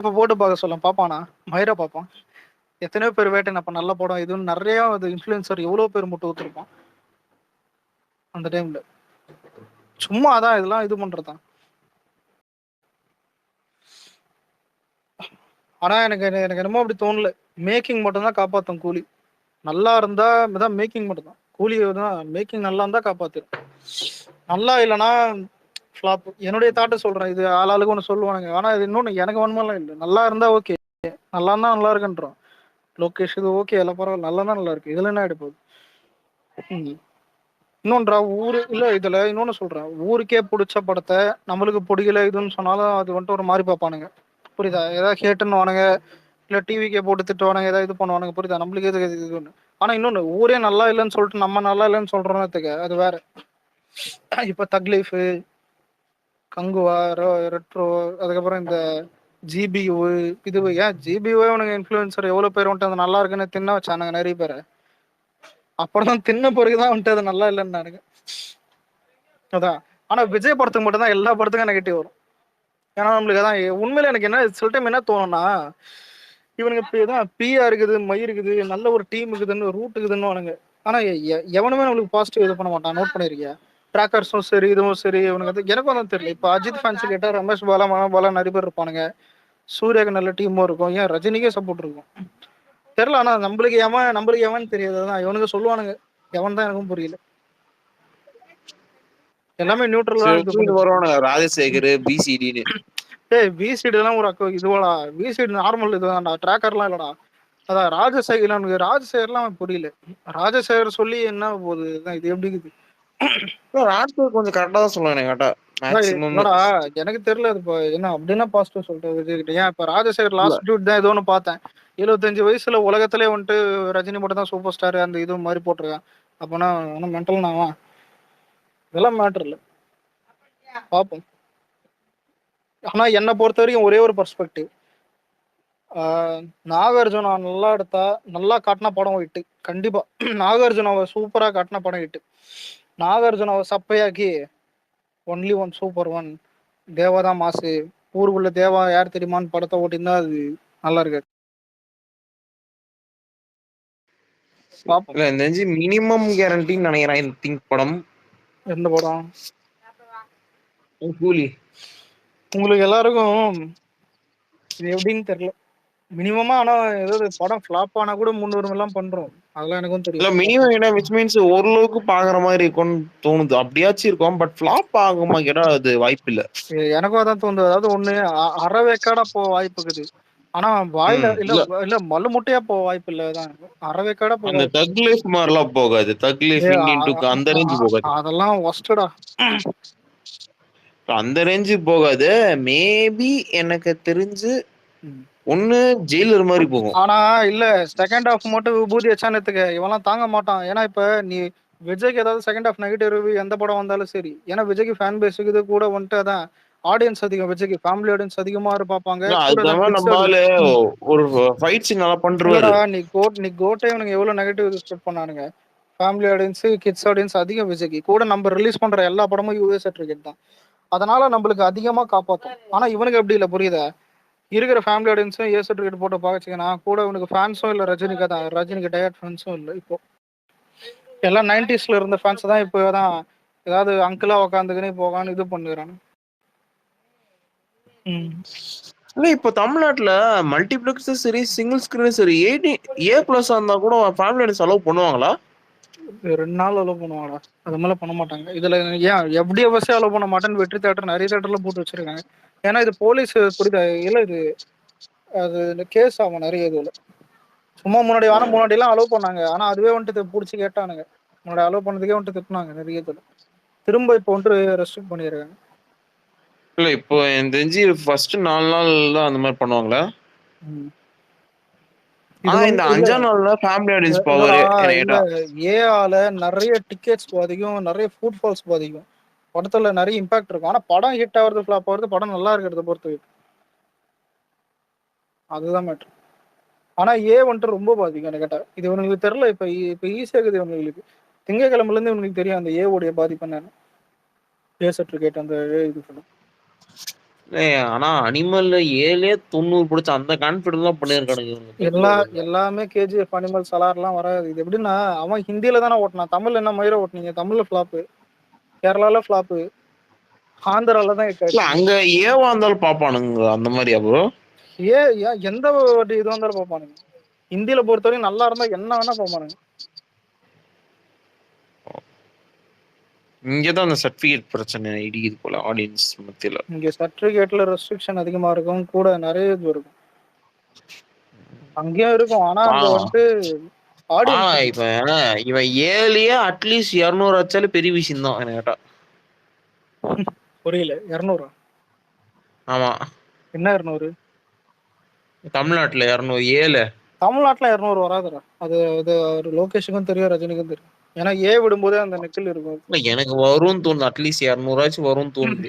இப்ப போட்டு பார்க்க சொல்ல பாப்பானா? மயிரா பாப்பான். எத்தனையோ பேர் வேட்டையன் அப்ப நல்ல படம் இதுன்னு நெறைய அது இன்ஃப்ளூயன்சர் எவ்வளோ பேர் முட்டு குடுத்துருப்பான். அந்த டைம்ல. சும்மா அதான் இதெல்லாம் இது பண்றதுதான். ஆனா எனக்கு எனக்கு என்னமோ அப்படி தோணல. மேக்கிங் மட்டும் தான் காப்பாத்தும் கூலி. நல்லா இருந்தா இதான் மேக்கிங் மட்டும் தான். கூலி தான் மேக்கிங் நல்லா இருந்தா காப்பாத்திரும். நல்லா இல்லன்னா ஃப்ளாப். என்னுடைய தாட்ட சொல்றேன். இது ஆளாளுக்கு ஒண்ணு சொல்லுவானுங்க. ஆனா இது இன்னொன்னு எனக்கு வன்மம்லாம் இல்ல. நல்லா இருந்தா ஓகே. நல்லா இருந்தா நல்லா இருக்குன்றோம். லோகேஷ் இது ஓகே எல்லாம் பரவாயில்ல. நல்லா தான் நல்லா இருக்கு. இதுல என்ன ஆயிட போகுது? ம். இன்னொன்றா ஊரு இல்ல இதுல இன்னொன்னு சொல்றேன். ஊருக்கே புடிச்ச படத்த நம்மளுக்கு புடிக்கல இதுன்னு சொன்னாலும் அது வந்துட்டு ஒரு மாரி பார்ப்பானுங்க. புரியுதா? ஏதாவது ஹேட்டுன்னுவானுங்க. இல்ல டிவிக்கே போட்டு திட்டுவானுங்க. ஏதாவது இது பண்ணுவானுங்க. புரியுதா? நம்மளுக்கு எதுக்கு இது இதுன்னு. ஆனா இன்னொன்னு ஊரே நல்லா இல்லன்னு சொல்லிட்டு நம்ம நல்லா இல்லன்னு சொல்றோம்னு வச்சுக்க அது வேற. இப்ப தக் லைஃப், கங்குவா, ரெட்ரோ அதுக்கப்புறம் இந்த ஜிபியு இது ஏன் ஜிபியூவே உனக்கு இன்ஃப்ளூயன்சர் எவ்வளவு பேர் வந்துட்டு அது நல்லா இருக்குன்னு தின்ன வச்சானுங்க நிறைய பேரை. அப்புறம் தான் தின்ன பிறகுதான் வந்துட்டு அது நல்லா இல்லைன்னு அதான். ஆனா விஜய் படத்துக்கு மட்டும் தான் எல்லா படத்துக்கும் நெகட்டிவ் வரும். ஏன்னா நம்மளுக்கு அதான் உண்மையில எனக்கு என்ன சில டைம் என்ன தோணும்னா இவனுக்கு இப்பதான் பிஆ இருக்குது மை இருக்குது நல்ல ஒரு டீம் இருக்குதுன்னு ரூட் இருக்குதுன்னு ஆனா எவனுமே நம்மளுக்கு பாசிட்டிவ் இது பண்ண மாட்டான். நோட் பண்ணிருக்கியா? ட்ராக்கர்ஸும் சரி இதுவும் சரி இவனுக்கு வந்து எனக்கும் தான் தெரியல. இப்ப அஜித் ஃபேன்ஸ் கேட்டா ரமேஷ் பாலா மனோபாலா நிறைய பேர் இருப்பானுங்க. சூர்யாக்கு நல்ல டீமும் இருக்கும். ஏன் ரஜினிக்கே சப்போர்ட் இருக்கும். தெரியல. ஆனா நம்மளுக்கு எவன் தெரியாதுதான் இவனுக்கு சொல்லுவானுங்க. எவன் தான் எனக்கும் புரியல. எல்லாமே நியூட்ரல் தான் இது பண்ணிட்டு வருவானுங்க ராஜசேகர் பிசிடின்னு. ஏய் பிசிடி எல்லாம் ஒரு இதுவாடா. பிசிடி நார்மல் இதுதான்டா. ட்ராக்கர்லாம் இல்லடா. அதான் ராஜசேகர் எனக்கு ராஜசேகர்லாம் புரியல. ராஜசேகர் சொல்லி என்ன போகுது இது எப்படி இருக்குது? ராஜசேகர் கொஞ்சம் கரெக்டா தான் சொல்லுவாங்க கேட்டா மேக்ஸிமம். இல்லடா எனக்கு தெரியல அது இப்போ என்ன அப்படின்னா பாசிட்டிவ் சொல்லிட்டு விஜய்கிட்ட. ஏன் இப்ப ராஜசேகர் லாஸ்ட் டியூட் தான் ஏதோ ஒன்று பார்த்தேன். 75 வயசுல உலகத்திலே வந்துட்டு ரஜினி மட்டும் தான் சூப்பர் ஸ்டார் அந்த இது மாதிரி போட்டிருக்கான். அப்பனா ஒன்றும் மென்டல்னாவா? இதெல்லாம் மேட்டர் இல்லை. பார்ப்போம். ஆனா என்னை பொறுத்த வரைக்கும் ஒரே ஒரு பர்ஸ்பெக்டிவ். நாகார்ஜுனா நல்லா எடுத்தா நல்லா காட்டின படம் ஹிட்டு கண்டிப்பா. நாகார்ஜுனாவை சூப்பரா காட்டின படம் ஹிட்டு. நாகார்ஜுனாவை சப்பையாக்கி ஒன்லி ஒன் சூப்பர் ஒன் தேவாதான் மாசு ஊருக்குள்ள தேவா யார் தெரியுமான்னு படத்தை ஓட்டிருந்தா அது நல்லா இருக்கு. மினிமம் கேரண்டின்னு நினைக்கிறேன் திங்க் படம். எந்த படம்? கூலி. உங்களுக்கு எல்லாருக்கும் இது எப்படின்னு தெரியல. மினிமமா ஆனா ஏதாவது படம் ஃபிளாப் ஆனா கூட 300 எல்லாம் பண்றோம். அதெல்லாம் எனக்கும் இல்ல தெரியும். மினிமம் என்ன விச் மீன்ஸ் ஓரளவுக்கு பாக்குற மாதிரி இருக்கும்னு தோணுது. அப்படியாச்சும் இருக்கும். பட் ஃபிளாப் ஆகுமா கேட்டா அது வாய்ப்பு இல்ல. எனக்கும் அதான் தோணுது. அதாவது ஒண்ணு அறவேக்காடா போ வாய்ப்பு இருக்குது. ஆனா வாயில இல்ல இல்ல மல்லு முட்டையா போக வாய்ப்பு இல்லதான். அறவேக்காடா போக அந்த தக் லைஃப் மாதிரிலாம் போகாது. தக் லைஃப் இந்தியன் டூக்கு அந்த ரேஞ்சு போகாது. அதெல்லாம் ஒஸ்டடா. அந்த ரேஞ்சு போகாது. மேபி எனக்கு தெரிஞ்சு ஒண்ணு ஜெயிலர் மாதிரி போகும். ஆனா இல்ல செகண்ட் ஹாஃப் மட்டும் விபூதி வச்சானத்துக்கு இவெல்லாம் தாங்க மாட்டான். ஏன்னா இப்ப நீ விஜய்க்கு ஏதாவது செகண்ட் ஹாஃப் நெகட்டிவ் ரிவ்யூ எந்த படம் வந்தாலும் சரி. ஏன்னா விஜய்க்கு ஃபேன் பேஸ் இது கூட வந்துட்டு அதான் ஆடியன்ஸ் அதிகம். விஜய்க்கு ஃபேமிலி ஆடியன்ஸ் அதிகமா பார்ப்பாங்க. கூட தான் கிட்ஸ் ஒரு ஃபைட் சீன் நல்லா பண்றாரு. இல்லடா நீ கோட்டை இவனுக்கு எவ்வளவு நெகட்டிவ் எக்ஸ்பெக்ட் பண்ணானுங்க. ஃபேமிலி ஆடியன்ஸ் கிட்ஸ் ஆடியன்ஸ் அதிகம் விஜய்க்கு. கூட நம்ம ரிலீஸ் பண்ற எல்லா படமும் யூஎஸ் சர்டிஃபிகேட் தான். அதனால நம்மளுக்கு அதிகமா காப்பாத்தும். ஆனா இவனுக்கு எப்படி இல்ல புரியுதா? இருக்கிற ஃபேமிலி ஆடியன்ஸும் ஏ சர்டிஃபிகேட் போட்டு பாக்கச்சிங்கன்னா கூட இவனுக்கு ஃபேன்ஸும் இல்ல ரஜினிக்கு தான். ரஜினிக்கு டயட் ஃபேன்ஸும் இல்லை. இப்போ எல்லாம் 90sல இருந்த ஃபேன்ஸ் தான் இப்போ தான் ஏதாவது அங்கிளா உக்காந்துக்கினே போகான்னு இது பண்ணுறாங்க. இப்ப தமிழ்நாட்டுல மல்டிபிளெக்ஸ் சரி சிங்கிள் ஸ்கிரீன் சரி A+ இருந்தா கூட ஃபேமிலி ஆடியன்ஸ் அலோவ் பண்ணுவாங்களா? 2 நாள் அலோவ் பண்ணுவாங்கடா. அது மேல பண்ண மாட்டாங்க. இதுல ஏன் எப்படி அவசியம் அலோவ் பண்ண மாட்டேன்னு வெற்றி தேட்டர் நிறைய தேட்டர்ல போட்டு வச்சிருக்காங்க. ஏன்னா இது போலீஸ் புரியுதா இல்ல இது அது இந்த கேஸ் ஆகும் நிறைய இதுல. சும்மா முன்னாடி எல்லாம் அலோவ் பண்ணாங்க. ஆனா அதுவே வந்துட்டு பிடிச்சி கேட்டானுங்க. முன்னாடி அலோவ் பண்ணதுக்கே வந்துட்டு திட்டினாங்க நிறைய இதுல. திரும்ப இப்போ வந்துட்டு ரெஸ்ட்ரிக்ட் பண்ணிருக்காங்க. இல்ல இப்போ எனக்கு தெரிஞ்சு ஃபர்ஸ்ட் 4 நாள் தான் அந்த மாதிரி பண்ணுவாங்களா? இந்த 5ஆம் நாள்ல ஃபேமிலி ஆடியன்ஸ் பவர் இல்ல ஏஆல நிறைய டிக்கெட்ஸ் பாதிக்கும். நிறைய ஃபுட் ஃபால்ஸ் பாதிக்கும். படத்துல நிறைய இம்பாக்ட் இருக்கும். ஆனா படம் ஹிட் ஆகுறது ஃபிளாப் ஆகுறது படம் நல்லா இருக்கிறத பொறுத்து. அதுதான் மேட்ரு. ஆனா வந்துட்டு ரொம்ப பாதிக்கும் எனக்கு கேட்டா. இது இவனுக்கு தெரியல. இப்ப ஈஸியா இருக்குது இவங்களுக்கு. திங்கக்கிழமைல இருந்து இவனுக்கு தெரியும் அந்த உடைய பாதிப்பு என்னன்னு. ஏ சர்டிஃபிகேட் அந்த இது ஆனா அனிமல் 7 பிடிச்ச அந்த கான்பிடன்ஸ் தான் பண்ணிருக்கானுங்க எல்லாமே கேஜிஎஃப் அனிமல் சலார்லாம் வராது. இது எப்படின்னா அவன் ஹிந்தியில தானே ஓட்டினான். தமிழ்ல என்ன மயிரை ஓட்டினீங்க? தமிழ்ல ஃபிளாப்பு, கேரளால ஃபிளாப்பு, ஆந்திரால தான் ஹிட் இல்ல ஆயிடுச்சு. அங்க ஏவா இருந்தாலும் பாப்பானுங்க அந்த மாதிரியா ப்ரோ? எந்த வாட்டி இது வந்தாலும் பார்ப்பானுங்க. ஹிந்தியில பொறுத்தவரைக்கும் நல்லா இருந்தா என்ன வேணா பார்ப்பானுங்க. இங்கதான் அந்த சர்டிபிகேட் பிரச்சனை இடிக்குது போல ஆடியன்ஸ் மத்தியில. இங்க சர்டிபிகேட்ல ரெஸ்ட்ரிக்ஷன் அதிகமா இருக்கும், கூட நிறைய இது இருக்கும். அங்கேயும் இருக்கும், ஆனா அங்க வந்துட்டு ஆடியன்ஸ் இப்ப இவன் 7 அட்லீஸ்ட் 200 வச்சாலும் பெரிய விஷயம் தான் என்ன கேட்டா. புரியல. 200? ஆமா, என்ன 200? தமிழ்நாட்டுல 207. தமிழ்நாட்டுல 200 வராதுடா. அது அது லோகேஷுக்கும் தெரியும், ரஜினிக்கும் தெரியும். ஏன்னா விடும்போதே அந்த நெக்கில் இருக்கும். இல்ல எனக்கு வரும்னு தோணுது, அட்லீஸ்ட் 200 வரும்னு தோணுது.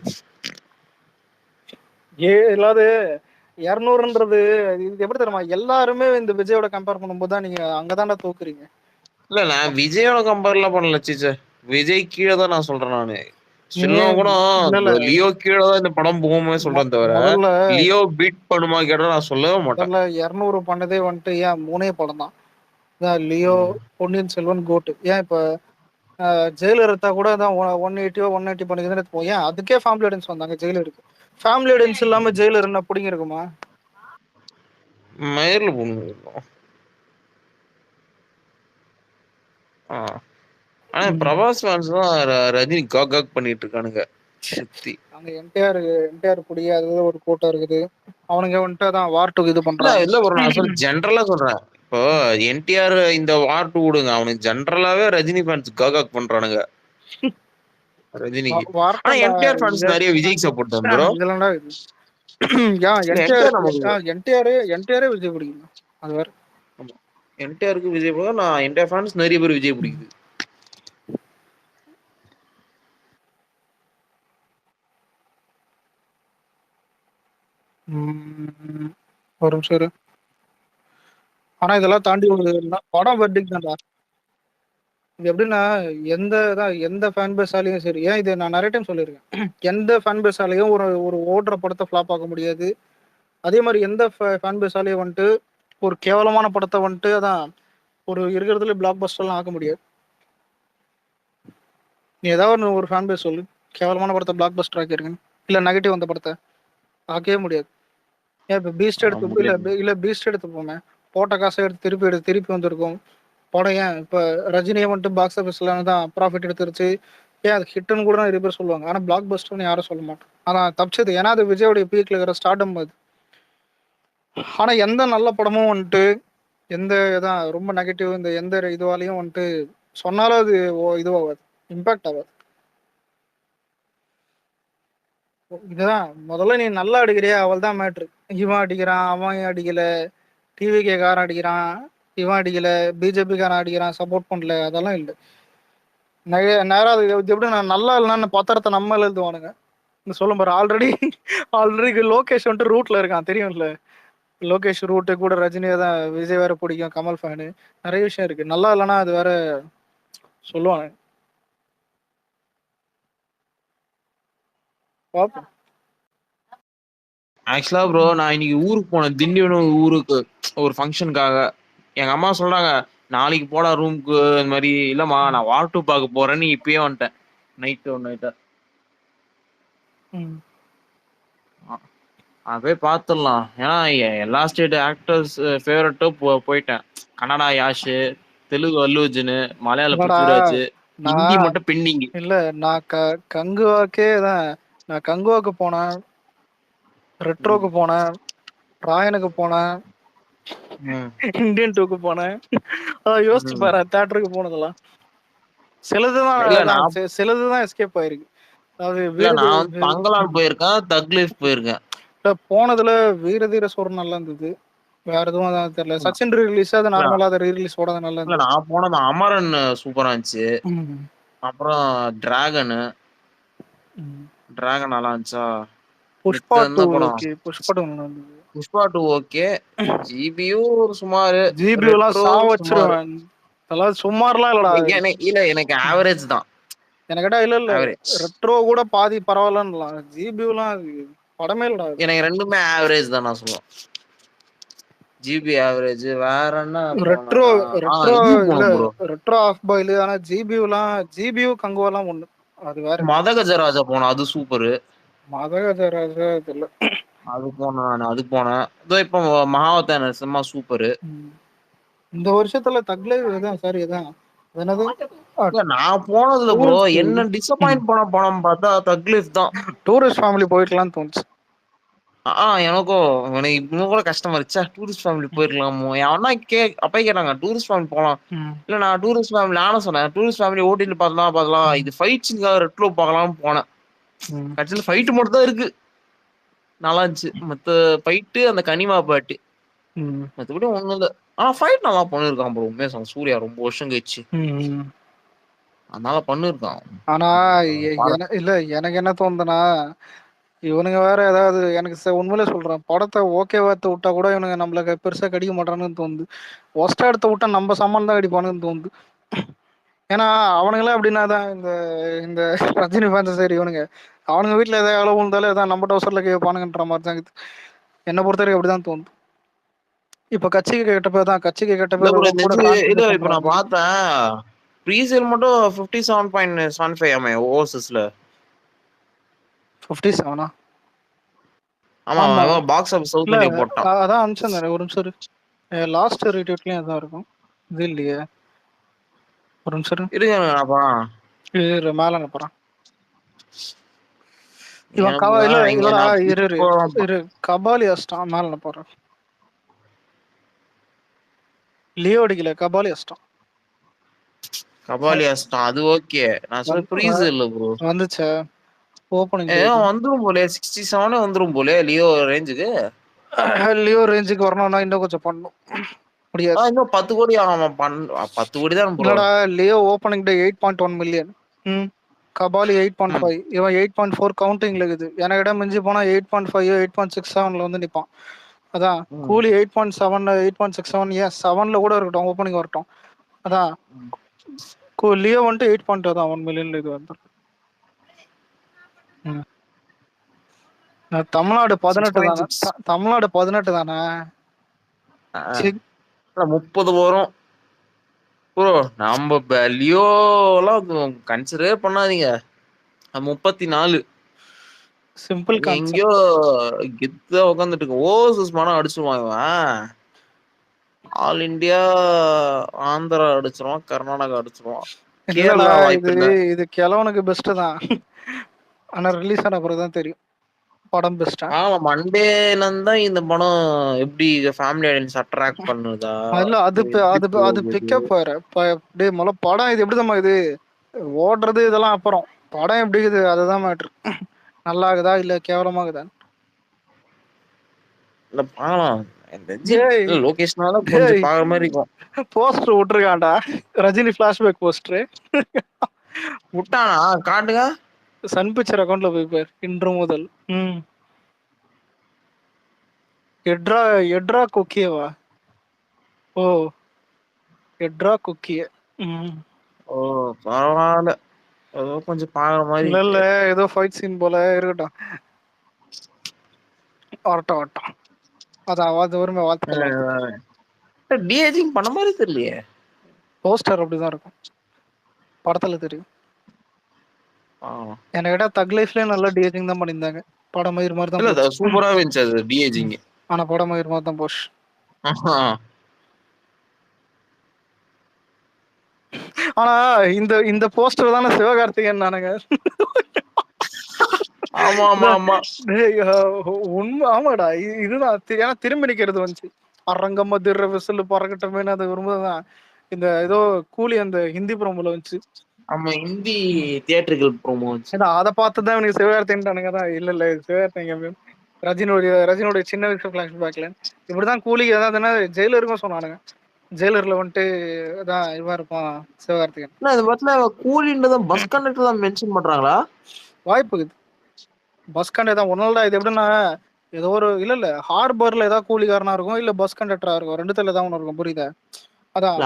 இல்லாத 200ன்றது இது எப்படி தெரியுமா? எல்லாருமே இந்த விஜயோட கம்பேர் பண்ணும்போது தான் நீங்க அங்கதான்டா தோக்குறீங்க. இல்ல நான் விஜயோட கம்பேர்லாம் பண்ணல சீச்சே. விஜய் கீழே தான் நான் சொல்றேன் நானு. கூட லியோ கீழே தான் இந்த படம் போகுமே சொல்றேன் தவிர முதல்ல லியோ பீட் பண்ணுமா கேட்டா நான் சொல்லவே மாட்டேன். 200 பண்ணதே வந்துட்டு ஏன் 3 படம் தான். லியோ, பொன்னியின் செல்வன், கோட்டு. ஏன் இப்ப ஜெயிலர் கூட தான் 180 190 பண்ணிக்கிறதுன்னு ஏன் அதுக்கே ஃபேமிலி ஆடியன்ஸ் வந்தாங்க. ஜெயிலருக்கு ஃபேமிலி ஆடியன்ஸ் இல்லாம ஜெயிலர் என்ன பிடிங்க இருக்குமா? மயிரில் போகணும். ஆனா பிரபாஸ் ஃபேன்ஸ் தான் ரஜினி காக் பண்ணிட்டு இருக்கானுங்க சுத்தி. அங்க என்டிஆர் புடியாது ஒரு கூட்டம் இருக்குது. அவனுங்க வந்துட்டு அதான் வார் 2 இது பண்றாங்க. இல்ல ஒரு நான் சொல்ல ஜென்ரலா சொல்றேன். இப்போ என்டிஆர் இந்த வார் 2 விடுங்க, அவனுக்கு ஜென்ரலாவே ரஜினி ஃபேன்ஸ் காக் பண்றானுங்க ரஜினிக்கு. ஆனா என்டிஆர் ஃபேன்ஸ் நிறைய விஜய்க்கு சப்போர்ட் தான் ப்ரோ. என்டிஆர் விஜய் பிடிக்கும். அது வேற. என்டிஆருக்கு விஜய் பிடிக்கும். நான் என்டிஆர் ஃபேன்ஸ் நிறைய பேர் விஜய் பிடிக்குது. ஒரு நிமிஷம். ஆனா இதெல்லாம் தாண்டி ஒரு படம் வெர்டிக் தான்டா. இது எப்படின்னா எந்த ஃபேன் பேஸாலையும் சரி, ஏன் இது நான் நிறைய டைம் சொல்லியிருக்கேன். எந்த ஃபேன் பேஸாலையும் ஒரு ஒரு ஓடுற படத்தை ஃப்ளாப் ஆக முடியாது. அதே மாதிரி எந்த ஃபேன் பேஸாலையும் வந்துட்டு ஒரு கேவலமான படத்தை வந்துட்டு அதான் ஒரு இருக்கிறதுல பிளாக் பஸ்டர்லாம் ஆக்க முடியாது. நீ ஏதாவது ஒரு ஃபேன் பேஸ் சொல்லு, கேவலமான படத்தை பிளாக் பஸ்டர் ஆக்கியிருக்கேன், இல்லை நெகட்டிவ் அந்த படத்தை ஆக்கவே முடியாது. ஏன் இப்போ பீஸ்ட் எடுத்து இல்லை பீஸ்ட் எடுத்து போமே, போட்ட காசை எடுத்து திருப்பி வந்திருக்கும் படம். ஏன் இப்போ ரஜினியை வந்துட்டு பாக்ஸ் ஆஃபீஸில் தான் ப்ராஃபிட் எடுத்துருச்சு, ஏன் அது ஹிட்டுன்னு கூட நிறைய பேர் சொல்லுவாங்க. ஆனால் பிளாக் பஸ்டர்னு யாரும் சொல்ல மாட்டோம். அதான் தப்பிச்சது, ஏன்னா அது விஜயோடைய பீக்கில் இருக்கிற ஸ்டார்டம் அது. ஆனால் எந்த நல்ல படமும் வந்துட்டு எந்த இதான் ரொம்ப நெகட்டிவ் இந்த எந்த இதுவாலையும் வந்துட்டு சொன்னாலும் அது இதுவாகாது, இம்பேக்ட் ஆகாது. இதுதான் முதல்ல நீ நல்லா அடிக்கிறியா, அவள் தான் மேட்ரு. இவன் அடிக்கிறான், அவன் அடிக்கல, டிவிகே காரன் அடிக்கிறான், இவன் அடிக்கல, பிஜேபி காரன் அடிக்கிறான், சப்போர்ட் பண்ணல, அதெல்லாம் இல்லை. நேரம் அது எப்படி நான் நல்லா இல்லைன்னு பத்திரத்தை நம்ம எழுதுவானுங்க சொல்லும் பாரு. ஆல்ரெடி லோகேஷ் வந்துட்டு ரூட்ல இருக்கான், தெரியும்ல. லோகேஷ் ரூட்டு கூட ரஜினியை தான், விஜய் வேற பிடிக்கும், கமல் ஃபேனு, நிறைய விஷயம் இருக்கு. நல்லா இல்லைன்னா அது வேற சொல்லுவாங்க. பார்ப்போம். ஆக்சுவலா ப்ரோ நான் இன்னைக்கு ஊருக்கு போனேன், திண்டிவனம் ஊருக்கு ஒரு ஃபங்க்ஷனுக்காக. எங்க அம்மா சொல்றாங்க நாளைக்கு போடா ரூமுக்கு. இந்த மாதிரி இல்லம்மா நான் வார் 2 பார்க்க போறேன்னு இப்பயே வந்துட்டேன். நைட்டா போய் பார்த்துடலாம். ஏன்னா எல்லா ஸ்டேட் ஆக்டர்ஸ் ஃபேவரட்டும் போயிட்டேன். கன்னடா யாஷ், தெலுங்கு அல்லு அர்ஜுன், மலையாள பிருத்விராஜ், ஹிந்தி மட்டும் பெண்டிங். இல்ல நான் கங்குவாக்கே தான். நான் கங்குவாக்கு போனேன், ரெட்ரோக்கு போனேன், ராயனுக்கு போனேன், இந்தியன் 2க்கு போனேன். யோசிச்சு பாரு தியேட்டருக்கு போனதெல்லாம். சிலதுதான் எஸ்கேப் ஆயிருக்கு. நான் தங்கலான் போயிருக்கேன், தக் லைஃப் போயிருக்கேன். போனதுல வீரதீர சோறு நல்லா இருந்தது. வேற எதுவும் தெரியல. சச்சின் ரீரிலீஸ் அது நார்மலா அதை ரீரிலீஸ் ஓட நல்லா இருந்தது. நான் போனது அமரன் சூப்பரா இருந்துச்சு. அப்புறம் டிராகன் நல்லா இருந்துச்சா. புஷ்பா 2 ஓகே. ஜிபியும் சுமாரு. ஜிபியூலாம் சாவச்சிருவேன். சுமார்லாம் இல்லடா. இல்ல எனக்கு ஆவரேஜ் தான். எனக்கு இல்ல ரெட்ரோ கூட பாதி பரவாயில்லன்னு. ஜிபியூலாம் படமே இல்லடா அது. எனக்கு ரெண்டுமே ஆவரேஜ் தான் நான் சொல்லுவேன். GB average. வேற என்ன ரெட்ரோ போனா ரெட்ரோ இது இல்ல போனோம் ப்ரோ. Retro half boil. ஆனா ஜிபியூ கங்குவாலாம் ஒண்ணு. அது வேற. மதகஜராஜா போனோம், அது சூப்பரு. மதகஜராஜா இல்ல. அது போனேன் நான், அது போனேன். இதோ இப்போ மகாவதான சினிமா சூப்பரு. இந்த வருஷத்துல தக்லைவ் தான் சார் இதான் என்னது நான் போனதுல ப்ரோ என்ன டிசப்பாயிண்ட் பண்ண படம் பார்த்தா தக்லீஃப் தான். டூரிஸ்ட் ஃபேமிலி போயிருக்கலாம்னு தோணுச்சு. எனக்கும் எனக்கு இன்னும் கூட கஷ்டமா இருந்துச்சா, டூரிஸ்ட் ஃபேமிலி போயிருக்கலாமோ. அவனா அப்பயே கேட்டாங்க டூரிஸ்ட் ஃபேமிலி போலாம். இல்ல நான் டூரிஸ்ட் ஃபேமிலி நானும் சொன்னேன், டூரிஸ்ட் ஃபேமிலி ஓட்டிட்டு பார்க்கலாம் இது ஃபைட் சீனுக்காக ரெட்ரோ பார்க்கலாம்னு போனேன். கடைசியில் ஃபைட் மட்டும் தான் இருக்கு, நல்லா இருந்துச்சு. மத்த ஃபைட்டு அந்த கனிமா பாட்டு மத்தபடி ஒண்ணும் இல்ல. ஆனா ஃபைட் நல்லா பண்ணிருக்கான் ப்ரோ. உண்மையா சொன்ன, சூர்யா ரொம்ப வருஷம் கழிச்சு அதனால பண்ணிருக்கான். ஆனா இல்ல எனக்கு என்ன தோணுதுன்னா, இவனுங்க வேற ஏதாவது எனக்கு உண்மையிலே சொல்றேன், படத்தை ஓகே வார்த்தை விட்டா கூட இவனுங்க நம்மளுக்கு பெருசா கடிக்க மாட்டானுன்னு தோணுது. ஒஸ்டா எடுத்த விட்டா நம்ம சம்மன் தான் அடிப்பானுன்னு தோணுது. ஏன்னா அவனுங்களே அப்படின்னா தான் இந்த இந்த ரஜினி ஃபேன்ஸ் சரி இவனுங்க அவனுங்க வீட்டில் ஏதாவது எவ்வளோ விழுந்தாலும் ஏதாவது நம்ம டவுசரில் கேட்பானுங்கன்ற மாதிரி தான் இருக்குது. என்னை பொறுத்த வரைக்கும் அப்படிதான் தோணுது. இப்போ கட்சிக்கு கேட்ட பேர் தான், கட்சிக்கு கேட்ட பேர் கூட இல்ல கான்சென்ட்ரேட் இப்ப நான் பண்றாங்க. பார்த்தேன் ப்ரீசேல் மட்டும் 57.75 ஓவர்சஸ்ல 57 ஆமா ஆமா பாக்ஸ் ஆஃபீஸ் சவுத் இல்ல இந்தியா போட்டான். அதான் அனுப்பிச்சிருந்தாரு ஒரு நிமிஷம். லாஸ்ட் ரீட்வீட்லயும் அதான் இருக்கும். இது இல்லையே, ஒரு நிமிஷம் இருங்க மேல அனுப்புறான். இவன் இல்ல இல்லடா இரு இரு கபாலி அஸ்டான் மேல அனுப்புறான். லியோ அடிக்கல, கபாலி அஸ்டான். கபாலி அஸ்டான் அது ஓகே. நான் சொல்ல ப்ரீஸ் இல்ல ப்ரோ. வந்துச்சா ஓபனிங் வந்துரும் போலே 67 வந்துரும் போலே லியோ ரேஞ்சுக்கு. லியோ ரேஞ்சுக்கு வரணும்னா இன்னும் கொஞ்சம் பண்ணணும். முடியாது. இன்னும் 10 கோடி ஆகும். 10 கோடி தான் ப்ரோ. இல்லடா Leo opening day 8.1 million. Kabali 8.5, இவன் 8.4 கவுண்டிங்ல இருக்குது. எனக்கு இடம் மிஞ்சி போனா 8.5 8.67 வந்து நிப்பான். அதான் கூலி 8.7 8.67 ஏன் 7ல கூட இருக்கட்டும், ஓப்பனிங் வரட்டும். அதான் லியோ வந்துட்டு 8.2 தான் 1 மில்லியன்ல இது வந்து. தமிழ்நாடு 18 தானே, தமிழ்நாடு 18 தானே, 30 வரும் ப்ரோ. நம்ம லியோலாம் கன்சிடரே பண்ணாதீங்க, 34 சிம்பிள் எங்கயோ கெத்தா உட்காந்துட்டு இருக்கு. ஓவர்சீஸ் பணம் அடிச்சுடுவான் இவன். ஆல் இந்தியா ஆந்திரா அடிச்சிருவான், கர்நாடகா அடிச்சிருவான், கேரளா வாய்ப்பு இல்ல. இது கிழவனுக்கு பெஸ்ட் தான். ஆனா ரிலீஸ் ஆன பிறகு தான் தெரியும் படம் பெஸ்டா. ஆமா மண்டேல இருந்தா இந்த படம் எப்படி ஃபேமிலி ஆடியன்ஸ் அட்ராக்ட் பண்ணுதா. இல்ல அது பிக்கப் வேற. டேய் முதல்ல படம் இது எப்படி தான் இது ஓடுறது இதெல்லாம் அப்புறம், படம் எப்படி இருக்குது அதுதான் மேட்ரு. நல்லா இருக்குதா இல்ல கேவலமாகுதா இல்ல பாக்கலாம். லொகேஷனால கொஞ்சம் பாக்குற மாதிரி இருக்கும். போஸ்டர் விட்டுருக்காண்டா, ரஜினி பிளாஷ்பேக் போஸ்டர் விட்டானா காட்டுங்க. சன் பிக்சர் அக்கௌண்ட்ல போய் பாரு இன்று முதல். எட்ரா குக்கியவா? ஓ எட்ரா குக்கிய. ஓ பரவாயில்ல, ஏதோ கொஞ்சம் பாக்குற மாதிரி இல்ல ஏதோ ஃபைட் சீன் போல இருக்கட்டும். வரட்டும் வரட்டும், அது வருமே வாழ்த்துக்கள். டிஏஜிங் பண்ண மாதிரி தெரியலையே. போஸ்டர் அப்படிதான் இருக்கும், படத்துல தெரியும். எனக்கு தக் லைஃப்லயே நல்லா டிஏஜிங் தான் பண்ணியிருந்தாங்க. படம் மயிர் மாதிரி தான் சூப்பரா இருந்துச்சு அது டிஏஜிங். ஆனா படம் மயிர் மாதிரி தான் போஷ். ஆனா இந்த போஸ்டர் தானே சிவகார்த்திகேயன் நானுங்க. ஆமா ஆமா ஆமா உண்மை. ஆமாடா இதுதான். ஏன்னா திரும்பி நிக்கிறது வந்துச்சு, அரங்கம் அதிர்ற விசில் பறக்கட்டமே, அது வரும்போதுதான் இந்த ஏதோ கூலி அந்த ஹிந்தி ப்ரோமோல வந்துச்சு. ஆமா ஹிந்தி தியேட்டர்கள் ப்ரோமோ வந்துச்சு. அதை பார்த்துதான் எனக்கு சிவகார்த்திகேயன் தான். இல்ல சிவகார்த்திகேயன் ரஜினியோட சின்ன வயசு பிளாஷ்பேக்ல இப்படிதான் கூலி ஏதாவது ஜெயிலருக்கும் சொன்னானுங்க. ஜெயிலர்ல வந்துட்டு அதான் இவன் இருப்பான் சிவகார்த்திகேயன். இந்த படத்துல கூலின்றத பஸ் கண்டக்டர் தான் மென்ஷன் பண்றாங்களா? வாய்ப்பு இருக்குது. பஸ் கண்டக்டர் தான் ஒன்னால்தான். இது எப்படின்னா ஏதோ ஒரு இல்ல ஹார்பர்ல ஏதாவது கூலிக்காரனா இருக்கும், இல்ல பஸ் கண்டக்டரா இருக்கும், ரெண்டுத்துல ஏதாவது ஒண்ணு இருக்கும். புரியுதா? அதான்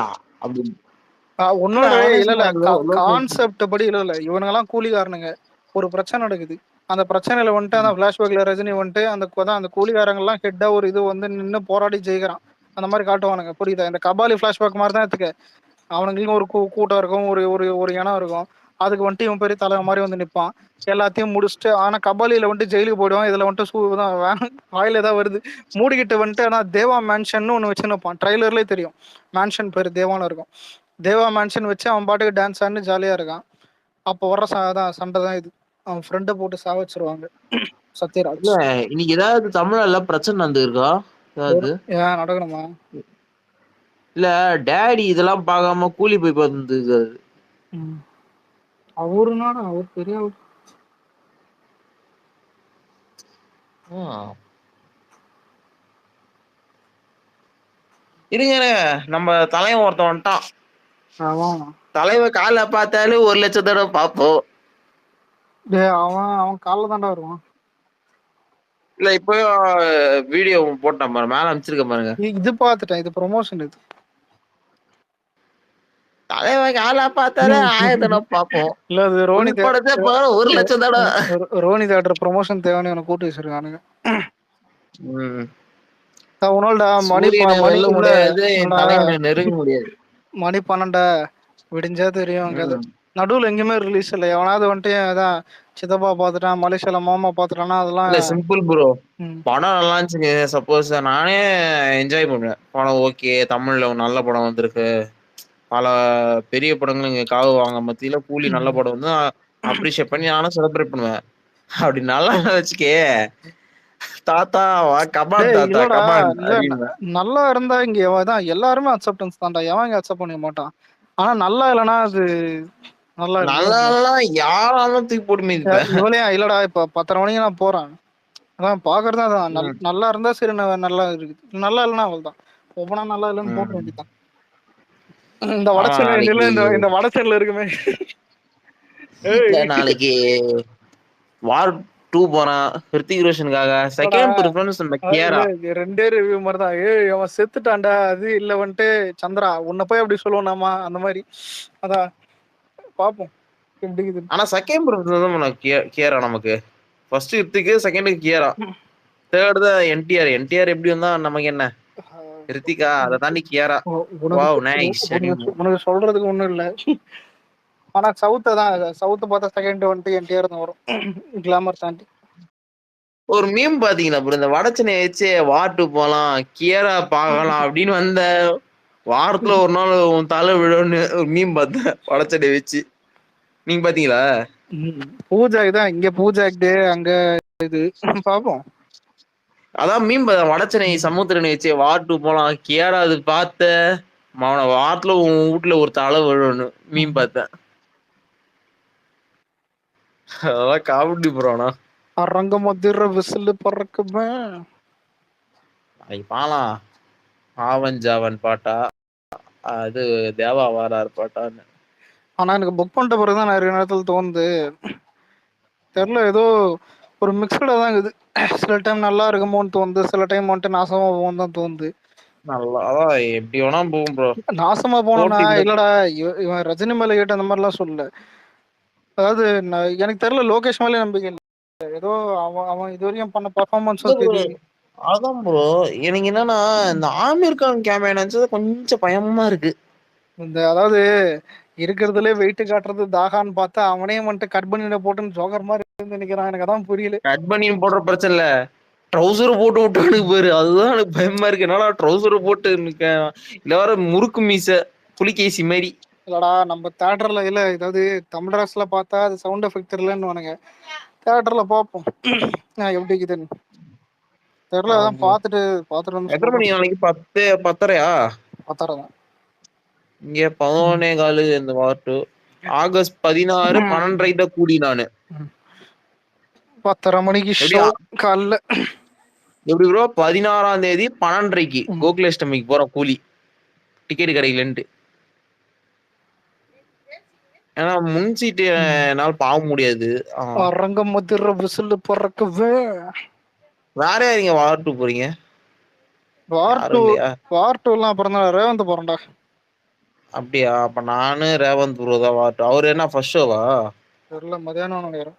ஒன்னோட இல்ல கான்செப்ட் படி இல்ல இவனுங்க எல்லாம் கூலிக்காரனுங்க. ஒரு பிரச்சனை நடக்குது, அந்த பிரச்சனையில வந்துட்டு அந்த பிளாஷ்பேக்ல ரஜினி வந்துட்டு அந்த கூலிக்காரங்கெல்லாம் ஹெட்டா ஒரு இது வந்து நின்று போராடி ஜெயிக்கிறான். அந்த மாதிரி காட்டுவானுங்க. புரியுதா? இந்த கபாலி பிளாஷ்பேக் மாதிரி தான் எடுத்துக்க. அவனுங்களுக்கும் ஒரு கூட்டம் இருக்கும், ஒரு ஒரு ஒரு இனம் இருக்கும். அதுக்கு வந்துட்டு இவன் பெரிய தலைவர் மாதிரி வந்து நிற்பான். எல்லாத்தையும் முடிச்சுட்டு, ஆனா கபாலியில வந்துட்டு ஜெயிலுக்கு போயிடுவான். இதுல வந்துட்டு தான் வாயில ஏதாவது வருது மூடிக்கிட்டு வந்துட்டு, ஆனா தேவா மேன்ஷன் ஒன்று வச்சு நிற்பான். ட்ரைலர்லேயே தெரியும். மேன்ஷன் பேர் தேவான்னு இருக்கும். தேவா மேன்ஷன் வச்சு அவன் பாட்டுக்கு டான்ஸ் ஆடினு ஜாலியா இருக்கான். அப்போ வர்ற சண்டை தான் இது. அவன் ஃப்ரெண்டை போட்டு சாவச்சிருவாங்க சத்யராஜ். இல்ல இன்னைக்கு ஏதாவது தமிழ்ல பிரச்சனை நடந்திருக்கா ஏதாவது? ஏன் நடக்கணுமா? இல்ல டேடி இதெல்லாம் பார்க்காம கூலி போய் பார்த்துருக்காரு. அவருனா அவர் பெரிய இருங்க நம்ம தலைவன் ஒருத்தன் வந்துட்டான். அவன் தலைவன் காலை பார்த்தாலே 1,00,000 தடவை பார்ப்போம். அவன் காலைல தாண்டா வருவான். இல்ல இப்போ வீடியோ போட்டான் பாரு, மேல அனுப்பிச்சிருக்க பாருங்க. இது பார்த்துட்டேன், இது ப்ரொமோஷன். இது தலைவன் காலை பார்த்தாலே 1000 தடவை பார்ப்போம். இல்ல அது ரோனி படத்தை 1,00,000 தடவை. ரோனி தேட்டர் ப்ரொமோஷன் தேவைன்னு எனக்கு கூட்டி வச்சிருக்கானுங்க. மணி 12 விடிஞ்சா தெரியும். நடுவுல எங்கேயுமே ரிலீஸ் இல்லை. எவனாவது வந்துட்டு அதான் சித்தப்பா பாத்துட்டான், மலேசியால மாமா பாத்துட்டானா அதெல்லாம் சிம்பிள் ப்ரோ. படம் நல்லா இருந்துச்சுங்க. சப்போஸ் நானே என்ஜாய் பண்ணுவேன் படம். ஓகே தமிழ்ல நல்ல படம் வந்திருக்கு. பல பெரிய படங்கள் இங்க காவு வாங்க மத்தியில கூலி நல்ல படம் வந்து அப்ரிஷியேட் பண்ணி நானும் செலிப்ரேட் பண்ணுவேன். அப்படி நல்லா வச்சுக்கே தாத்தா கபான் தாத்தா கபான் நல்லா இருந்தா இங்க எல்லாருமே அக்செப்டன்ஸ் தான்டா. எவன் இங்க அக்செப்ட் பண்ண மாட்டான். ஆனா நல்லா இல்லைன்னா அது நல்லா யாராலும் தூக்கி போட்டு மீதிப்பேன். இவளையா இல்லடா இப்ப 10:30 மணிக்கு நான் போறேன். அதான் பாக்குறது அதான். நல்லா இருந்தா சரி, நல்லா இருக்குது. நல்லா இல்லைன்னா அவள் தான் ஒவ்வொன்னா நல்லா இல்லைன்னு போக வேண்டியதான். இந்த வடச்சென்னையில இந்த வடச்சென்னையில இருக்குமே நாளைக்கு வார் 2 போறான் ஹிருத்திக் ரோஷனுக்காக. செகண்ட் பிரிஃபரன்ஸ் நம்ம கியாரா. ரெண்டே ரிவ்யூ மாதிரி தான். அவன் செத்துட்டான்டா. அது இல்ல வந்துட்டு சந்திரா உன்னை போய் அப்படி சொல்லுவோம்னாமா அந்த மாதிரி. அதான் பாப்போம். ஆனா செகண்ட் பிரிஃபரன்ஸ் கியாரா நமக்கு. First Hrithik, second Kiara, third தான் என்டிஆர். என்டிஆர் எப்படி வந்தா நமக்கு என்ன? ஹிருத்திகா அதை தாண்டி கியாரா. Wow nice. உனக்கு சொல்றதுக்கு ஒண்ணும் இல்ல. ஆனா சவுத் பார்த்தா செகண்ட் வந்துட்டு என்டிஆர் தான் வரும். கிளாமர் தாண்டி ஒரு மீம் பாத்தீங்களா ப்ரோ? இந்த வடச்சென்னை வச்சு வார் 2 போலாம் கியரா பாக்கலாம் அப்படின்னு வந்த வாரத்துல ஒரு நாள் உன் தலை விழுன்னு ஒரு மீம் பார்த்தேன் வடச்சென்னை வச்சு. நீங்க பாத்தீங்களா? பூஜா தான் இங்க பூஜா டே அங்க இது பாப்போம். அதான் மீம் வடச்சென்னை சமுத்திரனை வச்சு வார் 2 போலாம் கியரா அது பார்த்த வாரத்துல உன் வீட்டுல ஒரு தலை விழுன்னு மீம் பார்த்தேன். அதான் காமெடி ப்ரோனா. அரங்கமதிர விசில் பறக்குமே. பாலாம் ஆவன் ஜாவன் பாட்டா அது தேவா வாரார் பாட்டான்னு. ஆனா எனக்கு புக் பண்ணிட்ட பிறகுதான் நிறைய நேரத்துல தோணுது தெரியல, ஏதோ ஒரு மிக்சடா தான் இருக்குது. சில டைம் நல்லா இருக்குமோன்னு தோணுது, சில டைம் வந்துட்டு நாசமா போகும் தான் தோணுது. நல்லா எப்படி வேணா போகும் ப்ரோ. நாசமா போனா இல்லடா இவன் ரஜினி மேல கேட்டு அந்த மாதிரிலாம் சொல்லல. அதாவது எனக்கு தெரியல, லோகேஷ் மேலே நம்பிக்கை இல்லை. ஏதோ அவன் இது வரைக்கும் பண்ண பர்ஃபார்மன்ஸும் தெரியும். அதான் ப்ரோ எனக்கு என்னன்னா இந்த ஆமீர் கான் கேமியா நினைச்சது கொஞ்சம் பயமா இருக்கு. இந்த அதாவது இருக்கிறதுல வெயிட் காட்டுறது தாகான்னு பார்த்தா அவனே வந்துட்டு கட் பண்ணிட போட்டுன்னு ஜோக்கர் மாதிரி நினைக்கிறான். எனக்கு அதான் புரியல. கட் பண்ணி போடுற பிரச்சனை இல்ல, ட்ரௌசர் போட்டு விட்டானுக்கு பேரு. அதுதான் எனக்கு பயமா இருக்கு. என்னால ட்ரௌசர் போட்டு இல்ல வர முறுக்கு மீச புலிகேசி மாதிரி. இல்லடா நம்ம தேட்டர்ல இல்ல, ஏதாவது தமிழரசுல பார்த்தா அது சவுண்ட் எஃபெக்ட் தெரியலன்னு தேட்டர்ல பார்ப்போம் எப்படி இருக்குதுன்னு தெரியல. அதான் பார்த்துட்டு எத்தனை மணி நாளைக்கு? 10:30 10:30 இங்க 11:15 இந்த வார் ஆகஸ்ட் 16 12:30 கூடி நானு 10:30 மணிக்கு காலைல. எப்படி ப்ரோ? 16ஆம் தேதி 12:30 கோகுலேஷ்டமிக்கு போறோம் கூலி. டிக்கெட் கிடைக்கலன்ட்டு. ஏன்னா முன் சீட்டு என்னால பாக்க முடியாது. அரங்கமதிர விசில் பறக்கவே. வேற யாருங்க வார் 2 போறீங்க? வார் 2 எல்லாம் அப்புறம் தான் ரேவந்த் போறேன்டா. அப்படியா? அப்ப நானு ரேவந்த் ப்ரோ தான் வார் 2. அவரு என்ன ஃபர்ஸ்ட் ஷோவா? தெரியல, மதியானம் நினைக்கிறேன்.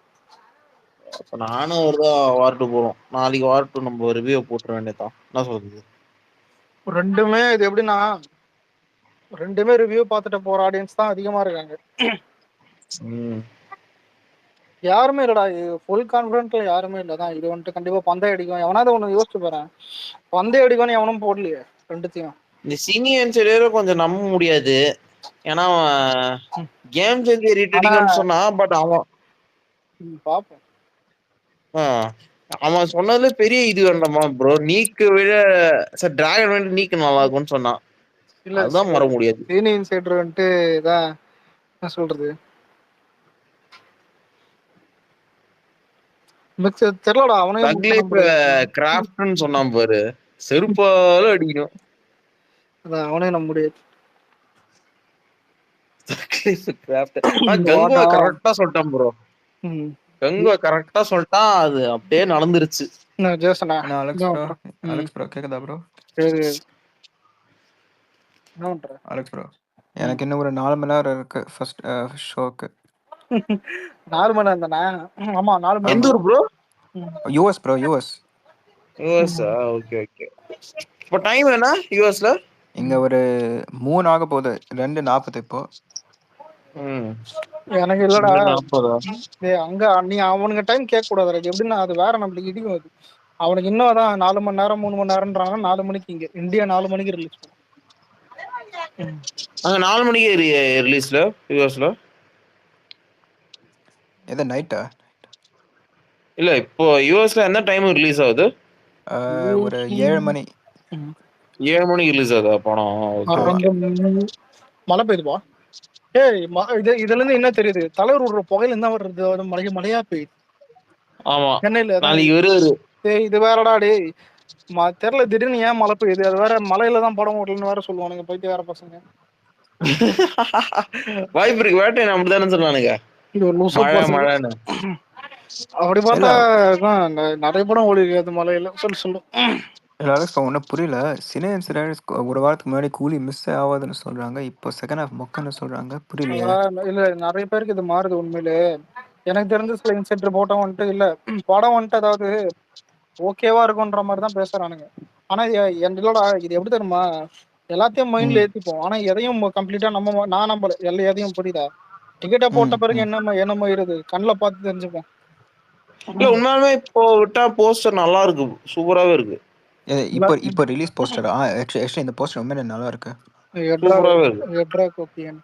அப்ப நானும் ஒருதான் வார் 2 போறோம். நாளைக்கு வார் 2 நம்ம ரிவ்யூ போட்டுற வேண்டியதான். என்ன சொல்றது? ரெண்டுமே இது எப்படின்னா, ரெண்டுமே ரிவ்யூ பார்த்துட்டு போற ஆடியன்ஸ் தான் அதிகமா இருக்காங்க. ம். யாருமே இல்லடா, ஃபுல் கான்ஃபிடென்ட்ல யாருமே இல்லதான். இது வந்துட்டு கண்டிப்பா பந்தயம் அடிக்கும். எவனாவது ஒண்ணு யோசிச்சு போறேன், பந்தயம் அடிக்கும்னு எவனும் போடலையே ரெண்டுத்தையும். இந்த சினியன் சைடு கொஞ்சம் நம்ப முடியாது. ஏன்னா கேம் சேஞ்சர் ஆனா எடிட்டிங்னு சொன்னா, பட் அவன் பாப்போம். அவன் சொன்னதுல பெரிய இது வேண்டாமா ப்ரோ, நீக்கு விட சார் டிராகன் வந்து நீக்கு நல்லா இருக்கும்னு சொன்னான். இல்ல அதுதான் மற முடியாது. சீனி இன்சைடர் வந்துட்டு இதான் என்ன சொல்றது, மிக்ஸ் தெரியலடா, அவனையும் புக் பண்ண தக்லீஃப் முடியாது. கிராஃப்ட்னு சொன்னான் பாரு, செருப்பால அடிக்கணும். அதான் அவனையும் நம்ப முடியாது. தக்லீஃப் கிராஃப்ட் இந்த கங்குவா வாட்டம் கரெக்டா சொல்லிட்டான் ப்ரோ. கங்குவா கரெக்டா சொல்லிட்டா, அது அப்படியே நடந்துருச்சு. ஜேசனா அண்ணா அலெக்ஸ் என்ன ப்ரோ, பண்ற? அலெக்ஸ் ப்ரோ கேக்குதா ப்ரோ? சரி என்ன பண்ற? அலெக்ஸ் ப்ரோ, எனக்கு இன்னும் ஒரு 4 மணி நேரம் இருக்கு ஃபர்ஸ்ட் ஷோக்கு. 4 மணி நேரம் தானே? ஆமா 4 மணி எந்த ஆமா, நேரம். ஊர் ப்ரோ? US bro, US. யூஎஸ்ஆ? Okay okay. இப்போ டைம் என்ன யூஎஸ்ல? இங்க ஒரு 3 ஆக போகுது, 2:40 இப்போ. எனக்கு இல்லடா, 40. அங்க நீ அவனுங்க டைம் கேட்க கூடாது. எப்படின்னா அது வேற, நம்மளுக்கு இடிக்கும் அது. அவனுக்கு இன்னும் அதான் 4 மணி நேரம் 3 மணி நேரம்ன்றாங்க. 4 மணிக்கு இங்க இந்தியா 4 மணிக்கு ரிலீஸ் பண்ணும். அங்க 4 மணிக்கு ரிலீஸ்ல யூஎஸ்ல. எது நைட்டா? இல்ல இப்போ யூஎஸ்ல எந்த டைம் ரிலீஸ் ஆகுது? ஒரு 7 மணி. 7 மணிக்கு ரிலீஸ் ஆகுதா படம்? Okay okay. மழை பெய்யுதுப்பா. ஏய் இதுல இருந்து என்ன தெரியுது, தலைவர் விடுற புகையில என்ன வருது, அது மழையா பெய்யுது ஆமா, சென்னையில தான். நாளைக்கு வருவாரு. இது வேறடா டே, தெரியல திடீர்னு ஏன் மழை பெய்யுது, அது வேற மலையில தான் படம் ஓட்டலன்னு வேற சொல்லுவானுங்க போயிட்டு வேற பசங்க. வாய்ப்பு இருக்கு, வேட்டையன் அப்படித்தானே சொன்னானுங்க, இது ஒரு லூசு மழை பசங்க. மழைன்னு. அப்படி பார்த்தா இல்ல நிறைய படம் ஓடி இருக்கு அது மலையில. சொல்லு. இல்ல அலெக்ஸ் ப்ரோ, ஒன்றும் புரியல. சினே இன்சிடென்ட்ஸ் ஒரு வாரத்துக்கு முன்னாடி கூலி மிஸ் ஆகாதுன்னு சொல்றாங்க, இப்போ செகண்ட் ஹாஃப் மொக்கன்னு சொல்றாங்க, புரியலையே. இல்ல நிறைய பேருக்கு இது மாறுது உண்மையிலே. எனக்கு தெரிஞ்ச சில இன்சென்டர் போட்டோம் வந்துட்டு இல்ல படம் வந்துட்டு அதாவது ஓகேவா இருக்குன்ற மாதிரி தான் பேசுறானுங்க. ஆனா என்னோட இது எப்படி தெரியுமா, எல்லாத்தையும் மைண்ட்ல ம் ஏத்திப்போம். ஆனா எதையும் கம்ப்ளீட்டா நான் நம்பல எதையும். புரியுதா? டிக்கெட்டை போட்ட ம் பிறகு ம் என்னமோ இருது, கண்ணில் பார்த்து தெரிஞ்சுப்போம். இல்ல உண்மையாலுமே இப்போ விட்டா போஸ்டர் நல்லா இருக்கு, சூப்பராவே இருக்கு. இப்போ இப்போ ரிலீஸ் போஸ்டர் ஆக்சுவலி இந்த போஸ்டர் உண்மையிலே நல்லா இருக்கு. சூப்பராவே இருக்கு. எட்ரா கோப்பியன்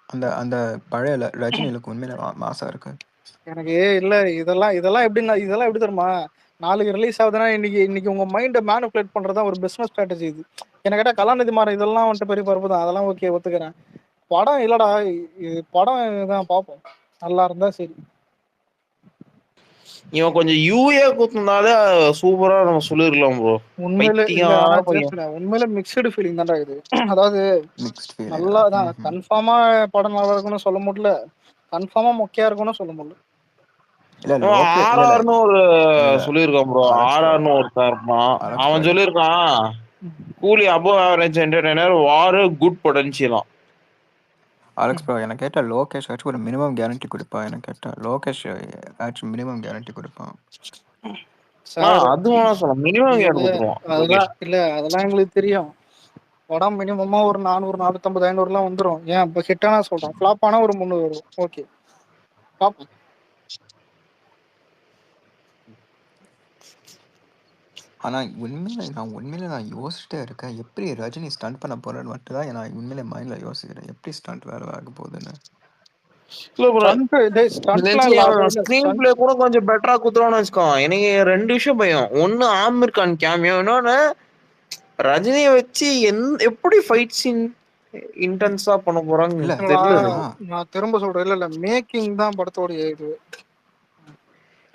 அந்த அந்த பழைய ரஜினி லுக் உண்மையிலே மாசா இருக்கு. எனக்கு இல்ல இதெல்லாம் எப்படி தெரியுமா, நாளைக்கு ரிலீஸ் ஆகுதுன்னா இன்னைக்கு உங்க மைண்டை மேனிபுலேட் பண்றதா ஒரு பிசினஸ் ஸ்ட்ராட்டஜி இது. என்ன கேட்டா கலாநிதி மாறன் இதெல்லாம் வந்துட்டு பெரிய பருப்பு தான், அதெல்லாம் ஓகே ஒத்துக்கிறேன். படம் இல்லடா, இது படம் தான் பார்ப்போம், நல்லா இருந்தா சரி. இவன் கொஞ்சம் யூஏ குத்துனாலே சூப்பரா நம்ம சொல்லிருக்கலாம் ப்ரோ. உண்மையில இல்ல, ஆனா பைத்தியம் பையன். உண்மையில மிக்சடு ஃபீலிங் தான்டா இது. அதாவது மிக்ஸ்ட் ஃபீலிங்கா? நல்லா தான் கன்ஃபார்மா படம் நல்லா இருக்கும்னு சொல்ல முடியல, கன்ஃபார்மா மொக்கையா இருக்கும்னு சொல்ல முடியல. இல்ல லோகே இல்ல இல்ல ஆர்ஆர்னு ஒரு இல்ல சொல்லியிருக்கான் ப்ரோ. அலெக்ஸ் ப்ரோ, ஆர்ஆர்னு ஒருத்தன் இருப்பான், அலெக்ஸ் ப்ரோ, அவன் சொல்லியிருக்கான் கூலி அபோவ் ஆவரேஜ் என்டர்டைனர், வார் குட் பொட்டன்ஷியலாம். அலெக்ஸ் ப்ரோ, எனக்கு கேட்டால் லோகேஷ் ஆச்சும் ஒரு மினிமம் கேரண்டி கொடுப்பான். எனக்கு கேட்டால் லோகேஷ் ஆச்சும் மினிமம் கேரண்டி கொடுப்பான். சார் அது வேணா சொல்ல, மினிமம் இல்ல கேர் கொடுத்துருவான் அதெல்லாம் லோகேஷ். இல்ல, அதெல்லாம் எங்களுக்கு தெரியும். படம் மினிமமா ஒரு 400 450 500 வந்துரும். ஏன் இப்ப ஹிட்டானா சொல்றேன், ஃபிளாப் ஆனா ஒரு 300 வரும். ஓகே பாப்போம். ஆனால் உண்மையிலே நான் யோசிச்சுட்டே இருக்கேன், எப்படி ரஜினி ஸ்டண்ட் பண்ண போறேன்னு மட்டும் தான் நான் உண்மையிலே மைண்டில் யோசிக்கிறேன், எப்படி ஸ்டண்ட் வேலை ஆக போகுதுன்னு. இல்ல ப்ரோ, ஸ்டண்ட்லாம் இல்ல, அது இல்ல ஸ்கிரீன் ஸ்டண்ட். பிளே கூட கொஞ்சம் பெட்டரா குத்துருவான்னு வச்சுக்கோ. எனக்கு 2 விஷயம் பயம். ஒன்னு ஆமிர் கான் கேமியோ, இன்னொன்னு ரஜினியை வச்சு எப்படி ஃபைட் சீன் இன்டென்ஸா பண்ண போறாங்கன்னு இல்ல தெரியல ஏன்னா எனக்கு. நான் திரும்ப சொல்றேன், இல்ல மேக்கிங் தான் படத்தோட இது.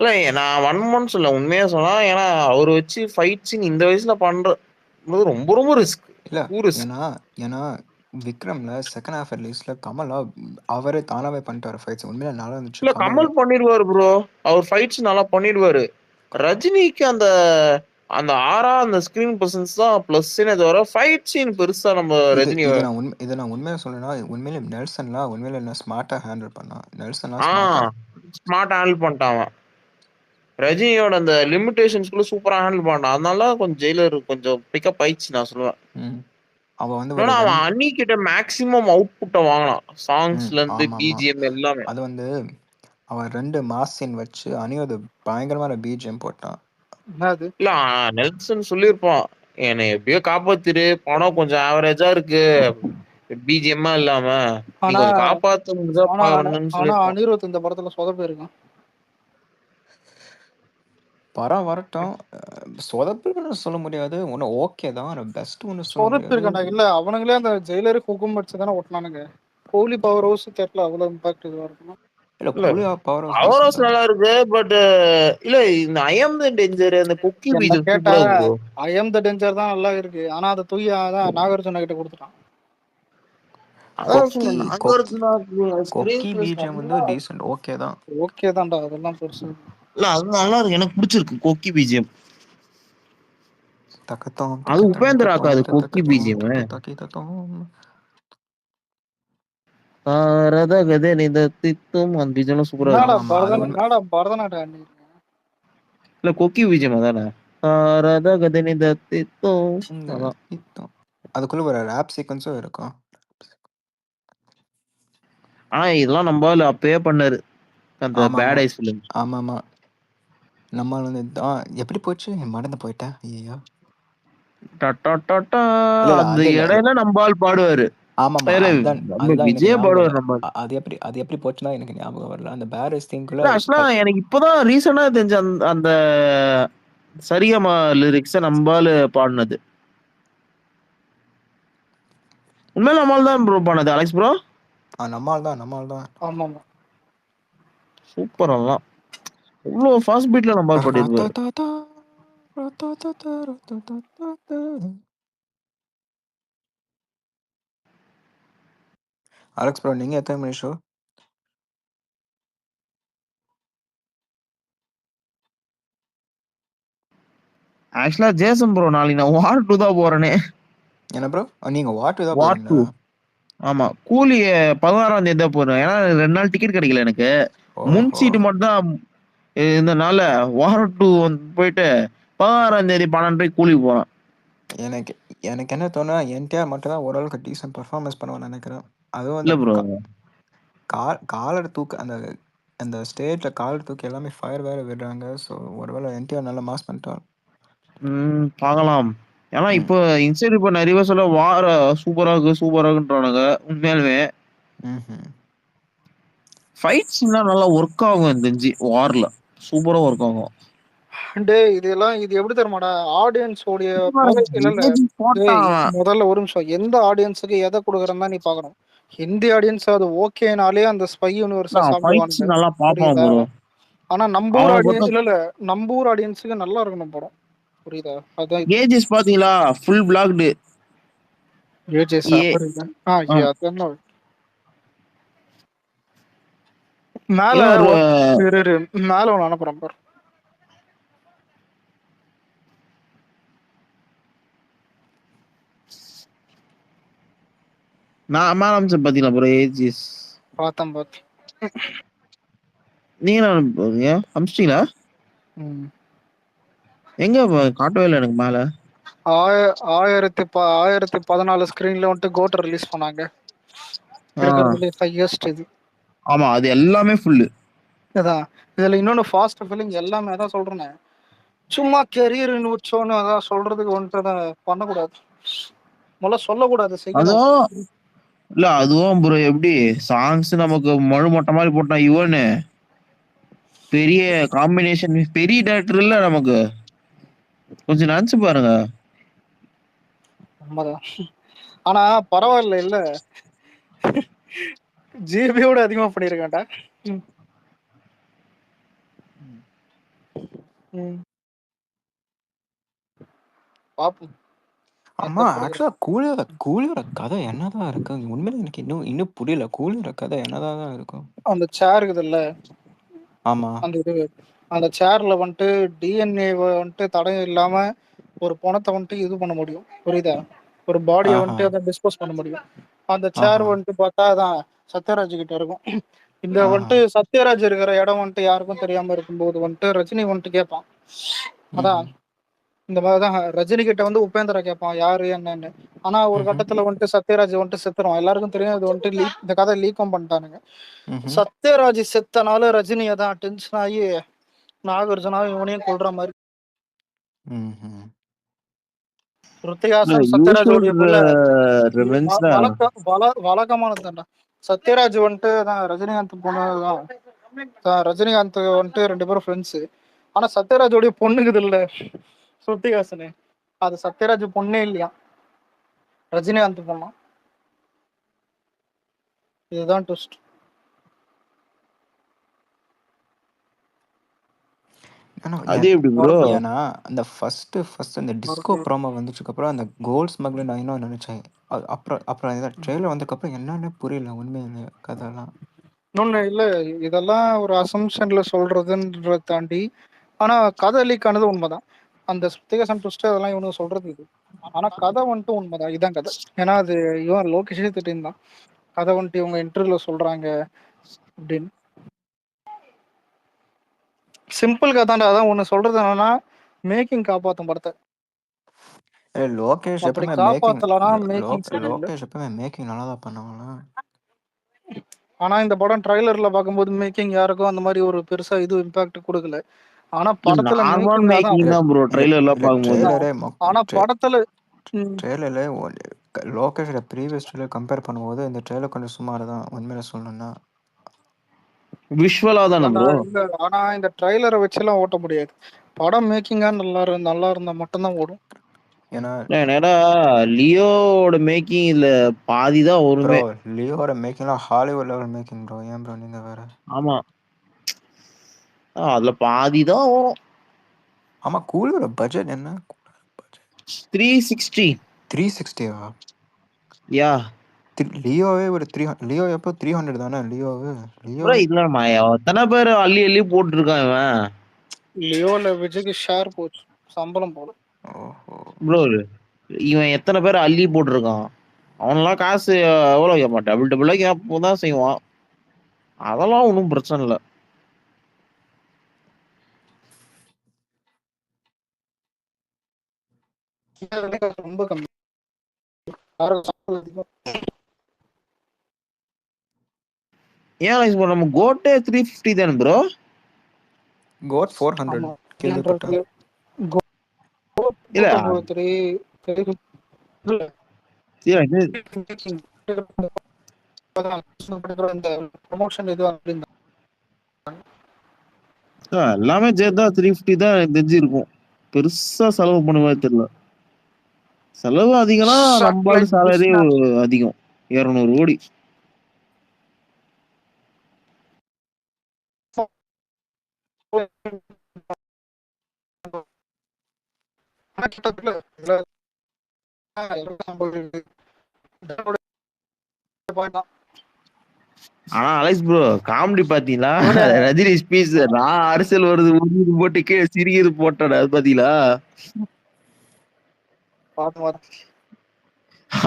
இல்ல நான் 1 month சொல்ல, உண்மையா சொன்னா, ஏன்னா அவரு வச்சு ஃபைட் சீன் இந்த வயசுல பண்றது ரொம்ப ரொம்ப ரிஸ்க். இல்ல டூ ரிஸ்க். ஏன்னா ஏன்னா விக்ரம்ல செகண்ட் ஹாஃப் ரிலீஸ்ல கமலா அவரே தானாவே பண்ணிட்டு வர ஃபைட்ஸ் உண்மையிலே நல்லா இருந்துச்சு. இல்ல கமல் கமல் பண்ணிடுவாரு ப்ரோ, அவர் ஃபைட்ஸ் நல்லா பண்ணிடுவாரு. ரஜினிக்கு அந்த அந்த அந்த ஸ்கிரீன் பிரசன்ஸ் தான் பிளஸ்ஸே தவிர ஃபைட் சீன் பெருசா நம்ம இது ரஜினி. இதை நான் உண்மையாக சொல்லணும்னா உண்மையிலே நெல்சன்லாம் உண்மையிலே என்ன ஸ்மார்ட்டாக ஹேண்டில் பண்ணான். நெல்சன்லாம் ஆ ஸ்மார்ட்டாக ஸ்மார்ட் ஹேண்டில் பண்ணிட்டான். ரஜினியோட அந்த லிமிடேஷன்ஸ்குள்ள சூப்பரா ஹேண்டில் பண்ணான். அதனால கொஞ்சம் ஜெயிலர் கொஞ்சம் பிக்கப் ஆயிடுச்சு நான் சொல்லுவேன். ம். அவன் வந்து ஒரு ஏன்னா அவன் 2 அண்ணி கிட்ட மேக்ஸிமம் அவுட்புட்ட வாங்கினான். சாங்ஸ்ல இருந்து ஆமாமா. பிஜிஎம் எல்லாமே. அது வந்து அவன் 2 மாஸ் சீன் வச்சு அனிருத் பயங்கரமான பிஜிஎம் போட்டான். என்னது இல்ல நெல்சன் சொல்லியிருப்பான். என்னை எப்படியோ காப்பாத்திரு. படம் கொஞ்சம் ஆவரேஜா இருக்கு. பிஜிஎம்மா இல்லாம. நீ ஆனா கொஞ்சம் காப்பாத்த முடிஞ்சா ஆனா பண்ணுன்னு ஆனா சொல்லியிருப்பான். அனிருத் இந்த படத்துல சொதப்பிருக்கான். படம் வரட்டும். சொதப்புன்னு சொல்ல முடியாது. ஒண்ணு ஓகே தான். ஆனா பெஸ்ட் ஒண்ணு சொல்ல முடியாது. சொதப்பிருக்கான்டா. இல்ல அவனுங்களே அந்த ஜெயிலரு குக்கும் வச்சு தானே ஒட்டினானுங்க. கோலி பவர் ஹவுஸ் தெரியல அவ்வளவு இம்பாக்ட் இதுவா இருக்கும். இல்ல இல்ல கூலி power house power decent house தான். நல்லா இருக்கு. பட் இல்ல இந்த ஐ அம் த டேஞ்சர் அந்த குக்கி என்ன பீஜம் கேட்டா சூப்பரா இருக்கு bro. I am the danger தான் நல்லா இருக்கு. ஆனா அதை தூக்கி அதான் நாகார்ஜுன கிட்ட கொடுத்துட்டான். அதான் கொக்கி சொன்னேன். கொக்கி நாகார்ஜுனா ஸ்கிரீன் கொக்கி பிளேஸ் பிஜிஎம் வந்து நல்லா டீசென்ட் ஓகே தான். ஓகே தான்டா, அதெல்லாம் பெருசு. இல்ல அது நல்லா இருக்கு. எனக்கு பிடிச்சிருக்கு கொக்கி பிஜிஎம். தக்கத்தோம் அது தக்கத்தோம் உபேந்திராக்கா தத்தோம் அது கொக்கி தத்தத்தோம் பிஜிஎம். தத்தோ தக்கி தத்தோம். தாரத கதை நிதத்தித்தும் அந்த பிஜிஎம் சூப்பரா என்னடா இருக்கு. ஆமாமா. அது உண்மை. பரதநாட்டியம் ஆடி. இல்ல கொக்கி பிஜிஎம் அதானே. தாரத கதை நிதத்தித்தும் இந்த அதான். இத்தம். அதுக்குள்ள ஒரு ராப் சீக்வன்ஸும் இருக்கும். ஆனா இதெல்லாம் நம்ம ஆளு அப்பயே பண்ணாரு. அந்த ஆமாமா. Bad eyes film. ஆமாமா. நம்ம வந்து எப்படி போச்சு? மறந்து போயிட்டேன். ஐயய்யோ! இல்ல, இல்ல. அந்த அது இல்ல. இடையில நம்ம ஆள் பாடுவாரு. ஆமாமா. இல்ல அதுதான் நம்ம அதுதான் எனக்கு விஜயே ஞாபகம் இல்ல. பாடுவாரு நம்ம ஆள். அது எப்படி போச்சுன்னா எனக்கு ஞாபகம் வரல. அந்த பேரஸ் தீம்குள்ள இல்ல ஆக்சுவலா எனக்கு இப்பதான் ரீசெண்டா தெரிஞ்ச அந்த அந்த சரிகமா லிரிக்ஸ நம்ம ஆளு பாடுனது. உண்மையில நம்ம ஆள் தான் ப்ரோ பாடுனது அலெக்ஸ் ப்ரோ. நம்மால் தான். ஆமாமா. சூப்பர் அதெல்லாம். இவ்ளோ ஃபாஸ்ட் பீட்ல நம்ம ஆள் பாடியிருப்பாரு. ரத்தத்தத்தா, ரத்தத்தத்தா, ரத்தத்தத்தா. அலெக்ஸ் ப்ரோ, நீங்க எத்தனை மணி ஷோ? ஆக்சுவலா ஜேசன் ப்ரோ நாளைக்கு நான் வார் 2 தான் போறேனே. என்ன ப்ரோ? நீங்க வாட் தான் வார் போறீங்களா? 2. ஆமா. கூலி 16ஆம் தேதி தான் போறேன். ஏன்னா 2 நாள் டிக்கெட் கிடைக்கல எனக்கு. முன் ஓஹோ! சீட்டு மட்டும் தான் இருந்தனால வார் 2 போயிட்டு 16ஆம் தேதி 12 கூலி போறேன். எனக்கு எனக்கு என்ன தோணுனா, என்டிஆர் மட்டும் தான் ஓரளவுக்கு டீசென்ட் பெர்ஃபார்மன்ஸ் பண்ணுவான்னு நெனைக்கிறேன். அதுவும் அந்த இல்ல ப்ரோ. காலர் தூக்க அந்த அந்த ஸ்டேஜ்ல காலர் தூக்கி எல்லாமே ஃபயர் வேற விடுறாங்க. ஸோ ஒருவேளை என்டிஆர் நல்லா மாஸ் பண்ணிட்டார். பார்க்கலாம். ஏன்னா ம். இப்போ இன்சைட் இப்போ நிறைய சொல்ல வார சூப்பரா இருக்கு சூப்பரா இருக்குன்றானுங்க. உண்மையாலுமே ம்ஹ்ம். ஃபைட் சீன்லாம் நல்லா ஒர்க் ஆகும் எனக்கு தெரிஞ்சு வார்ல. சூப்பரா ஒர்க் ஆகும். டேய் இது எப்படி தெரியுமாடா? ஆடியன்ஸ் உடைய இல்ல இல்ல. ஏஜி டேய் போட்டான் அவன். முதல்ல ஒரு நிமிஷம். எந்த ஆடியன்ஸுக்கு எதை கொடுக்குறன்னு தான் நீ பார்க்கணும். ஹிந்தி ஆடியன்ஸ் அது ஓகேனாலே அந்த ஸ்பை யூனிவர்ஸை ஃபைட் சாப்பிடுவானுங்க. சீன் நல்லா பார்ப்பான் புரியுதா? ப்ரோ. ஆனா நம்ம ஊர் அவன ஆடியன்ஸ் பொறுத்த இல்ல இல்ல. நம்ம ஊர் ஆடியன்ஸுக்கு நல்லா இருக்கணும் படம். புரியுதா? அதான் இது. ஏஜஸ் பாத்தீங்களா? Full blocked. ஏஜேஸா? ஏ புரியுதா? ஆ. அதான் மேல இவன் ஒரு இரு. மேல ஒன்று அனுப்புறேன் பாரு. நான் மேல அமிச்சேன் பாத்தீங்களா ப்ரோ ஏஜஸ். பார்த்தேன். நீங்க என்ன அனுப்புறீங்க? அமிச்சிட்டீங்களா? ம். எங்க காட்டவே இல்லை எனக்கு மேல. 1014 ஸ்கிரீன்ல வந்துட்டு கோட் ரிலீஸ் பண்ணாங்க. ஆ. இருக்கிறதுலே ஹையஸ்ட் இது. ஆமா அது எல்லாமே ஃபுல்லு. அதான் இதுல இன்னொன்னு ஃபாஸ்ட் ஃபில்லிங் எல்லாமே அதான் சொல்றேனே. சும்மா கெரியர்னு வச்சோன்னு அதான் சொல்றதுக்கு வந்துட்டு அதை பண்ணக்கூடாது. முதல்ல சொல்லக்கூடாது, செய்யணும். அதுவும் இல்ல அதுவும் ப்ரோ எப்படி சாங்ஸ் நமக்கு மழு மொட்டை மாதிரி போட்டான் இவனு. பெரிய காம்பினேஷன் பெரிய டேரக்டர் இல்ல நமக்கு. கொஞ்சம் நினைச்சு பாருங்க. உண்மைதான். ஆனா பரவாயில்ல இல்ல. ஜிபியோட அதிகமா பண்ணிருக்காண்டா. ம். பாப்போம் ஆமா. எந்த படம். ஆக்சுவலா கூலியோட கதை என்னதான் இருக்கு? உண்மையிலே எனக்கு இன்னும் புரியல. கூலியோட கதை என்னதான் தான் இருக்கும்? அந்த சேர் இருக்குதுல்ல, ஆமா. அந்த இது அந்த சேர்ல வந்துட்டு டிஎன்ஏ வந்துட்டு தடயம் இல்லாம ஒரு பணத்தை வந்துட்டு இது பண்ண முடியும். புரியுதா? ஒரு பாடியை ஆஹா. வந்துட்டு அதை டிஸ்போஸ் பண்ண முடியும். அந்த சேர் ஆஹா. வந்துட்டு பார்த்தா அதான் சத்யராஜ் கிட்ட இருக்கும். இந்த வந்துட்டு சத்யராஜ் இருக்கிற இடம் வந்துட்டு யாருக்கும் தெரியாம இருக்கும்போது வந்துட்டு ரஜினி வந்துட்டு கேட்பான். அதான் இந்த மாதிரிதான் ரஜினி கிட்ட வந்து உபேந்திரா கேட்பான் யாரு என்னன்னு. ஆனா ஒரு கட்டத்துல வந்துட்டு சத்யராஜ் வந்துட்டு செத்துருவான். எல்லாருக்கும் தெரியும் இது வந்துட்டு லீக், இந்த கதை லீக்கும் பண்ணிட்டானுங்க. சத்யராஜ் செத்தனால ரஜினியை தான் டென்ஷன் ஆகி நாகார்ஜுனா இவனையும் கொல்ற மாதிரி. ருத்திகாசன் சத்யராஜோடைய பிள்ளை வழக்கமானதுதான்டா. சத்யராஜ் வந்துட்டு தான் ரஜினிகாந்த் பொண்ணுதான். ரஜினிகாந்த் வந்துட்டு 2 பேரும் ஃப்ரெண்ட்ஸு. ஆனா சத்யராஜோடைய பொண்ணுக்குது இல்ல ஸ்ருத்திகாசனு, அது சத்யராஜ் பொண்ணே இல்லையா, ரஜினிகாந்த் பொண்ணா. இதுதான் ட்விஸ்ட். அது எப்படி ப்ரோ? ஏன்னா அந்த ஃபர்ஸ்ட் அந்த டிஸ்கோ ப்ரோமோ வந்துச்சுக்கு அப்புறம் அந்த கோல்ட் ஸ்மக்லிங் நான் இன்னும் நினைச்சேன். அப்புறம் இந்த ட்ரெயிலர் வந்ததுக்கு அப்புறம் என்னன்னு புரியல உண்மையில கதைலாம். இன்னொன்னு இல்ல, இதெல்லாம் ஒரு அசம்ஷன்ல சொல்றதுன்றத தாண்டி, ஆனா கதை லீக் ஆனது உண்மைதான். அந்த ஸ்ருத்திகாசன் ட்விஸ்ட் அதெல்லாம் இவனுக்கு சொல்றது இது. ஆனா கதை வந்துட்டு உண்மைதான், இதான் கதை. ஏன்னா அது இவன் லோகேஷே திட்டிருந்தான், கதை வந்துட்டு இவங்க இன்டர்வியூல சொல்றாங்க அப்படின்னு. சிம்பிள் கதாண்டா. அதான் ஒண்ணு சொல்றது என்னன்னா, மேக்கிங் காப்பாத்தும் படத்தை. லோகேஷ் அப்படி எப்பவுமே காப்பாத்தலனா மேக்கிங் சரியில்லை. லோகேஷ் எப்பவுமே மேக்கிங் நல்லா தான் பண்ணுவாங்களா. ஆனா இந்த படம் ட்ரைலர்ல பார்க்கும்போது மேக்கிங் யாருக்கும் அந்த மாதிரி ஒரு பெருசா இது இம்பாக்ட் கொடுக்கல. ஆனா படத்துல நார்மல் மேக்கிங் மேக்கிங் தான் ப்ரோ ட்ரைலர்ல பாக்கும்போது. ஆனா படத்துல ட்ரெய்லர்ல லோகேஷோட ப்ரீவியஸ் ட்ரெய்லர் கம்பேர் பண்ணும்போது இந்த ட்ரெய்லர் கொஞ்சம் சுமார் தான் உண்மையில சொல்லணும்னா. விஷுவலா தானே ப்ரோ? ஆனா இந்த ட்ரைலரை வச்செல்லாம் ஓட்ட முடியாது. படம் மேக்கிங்கா நல்லா இருந்தா மட்டும்தான் ஓடும். ஏன்னா லியோட மேக்கிங் இதுல பாதி தான் வருமே. லியோட மேக்கிங்லாம் ஹாலிவுட் லெவல் மேக்கிங் ப்ரோ. ஏன் ப்ரோ நீங்க வேற? ஆமா, அதுல பாதி தான் வரும். ஆமா, கூலோட பட்ஜெட் என்ன? 360. 360வா? யா, லியோவே ஒரு 300. லியோ எப்போ 300 தானே லியோவே. ப்ரோ இல்லம்மா, எத்தனை பேர் அள்ளி அள்ளி போட்டுருக்கான் இவன். லியோல விஜய்க்கு ஷேர் போச்சு, சம்பளம் போல. ப்ரோ இவன் எத்தனை பேர் அள்ளி போட்டிருக்கான். அவனெல்லாம் காசு எவ்வளவு கேட்பான்? டபுள் கேட்போம் தான் செய்வான். அதெல்லாம் ஒன்றும் பிரச்சனை இல்லை. ரொம்ப கம்மி. ஏன் நம்ம கோட்டே 350 தானே ப்ரோ? கோட் 400 கேள்விப்பட்டேன். இல்ல எல்லாமே சேர்த்தா 350 தான் தெரிஞ்சு இருக்கும். பெருசா செலவு பண்ண மாதிரி தெரியல. செலவு அதிகம்னா நம்மளோட சேலரி அதிகம், 200 கோடி. ஆனா அலெக்ஸ் ப்ரோ காமெடி பாத்தீங்களா? ரஜினி ஸ்பீச் நான் அரசியல் வருது போட்டு சிரிக்கிறது போட்டேன், அது பாத்தீங்களா?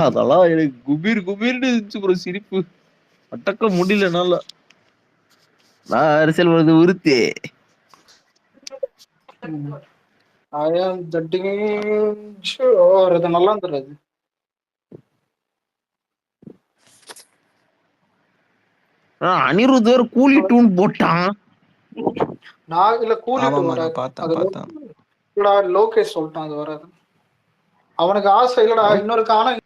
அதெல்லாம் எனக்கு குபீர்னு இருந்துச்சு ப்ரோ, சிரிப்பு அடக்க முடியல என்னால. நான் அரசியல் வருது உறுத்தி நல்லா இருந்தது. அனிருத் வேற கூலி டூன் போட்டான். நான் இல்ல கூலி டூ வராது, அது லோகேஷ் சொல்லிட்டான் அது வராது. அவனுக்கு ஆசை இல்லடா இன்னொரு காலம்.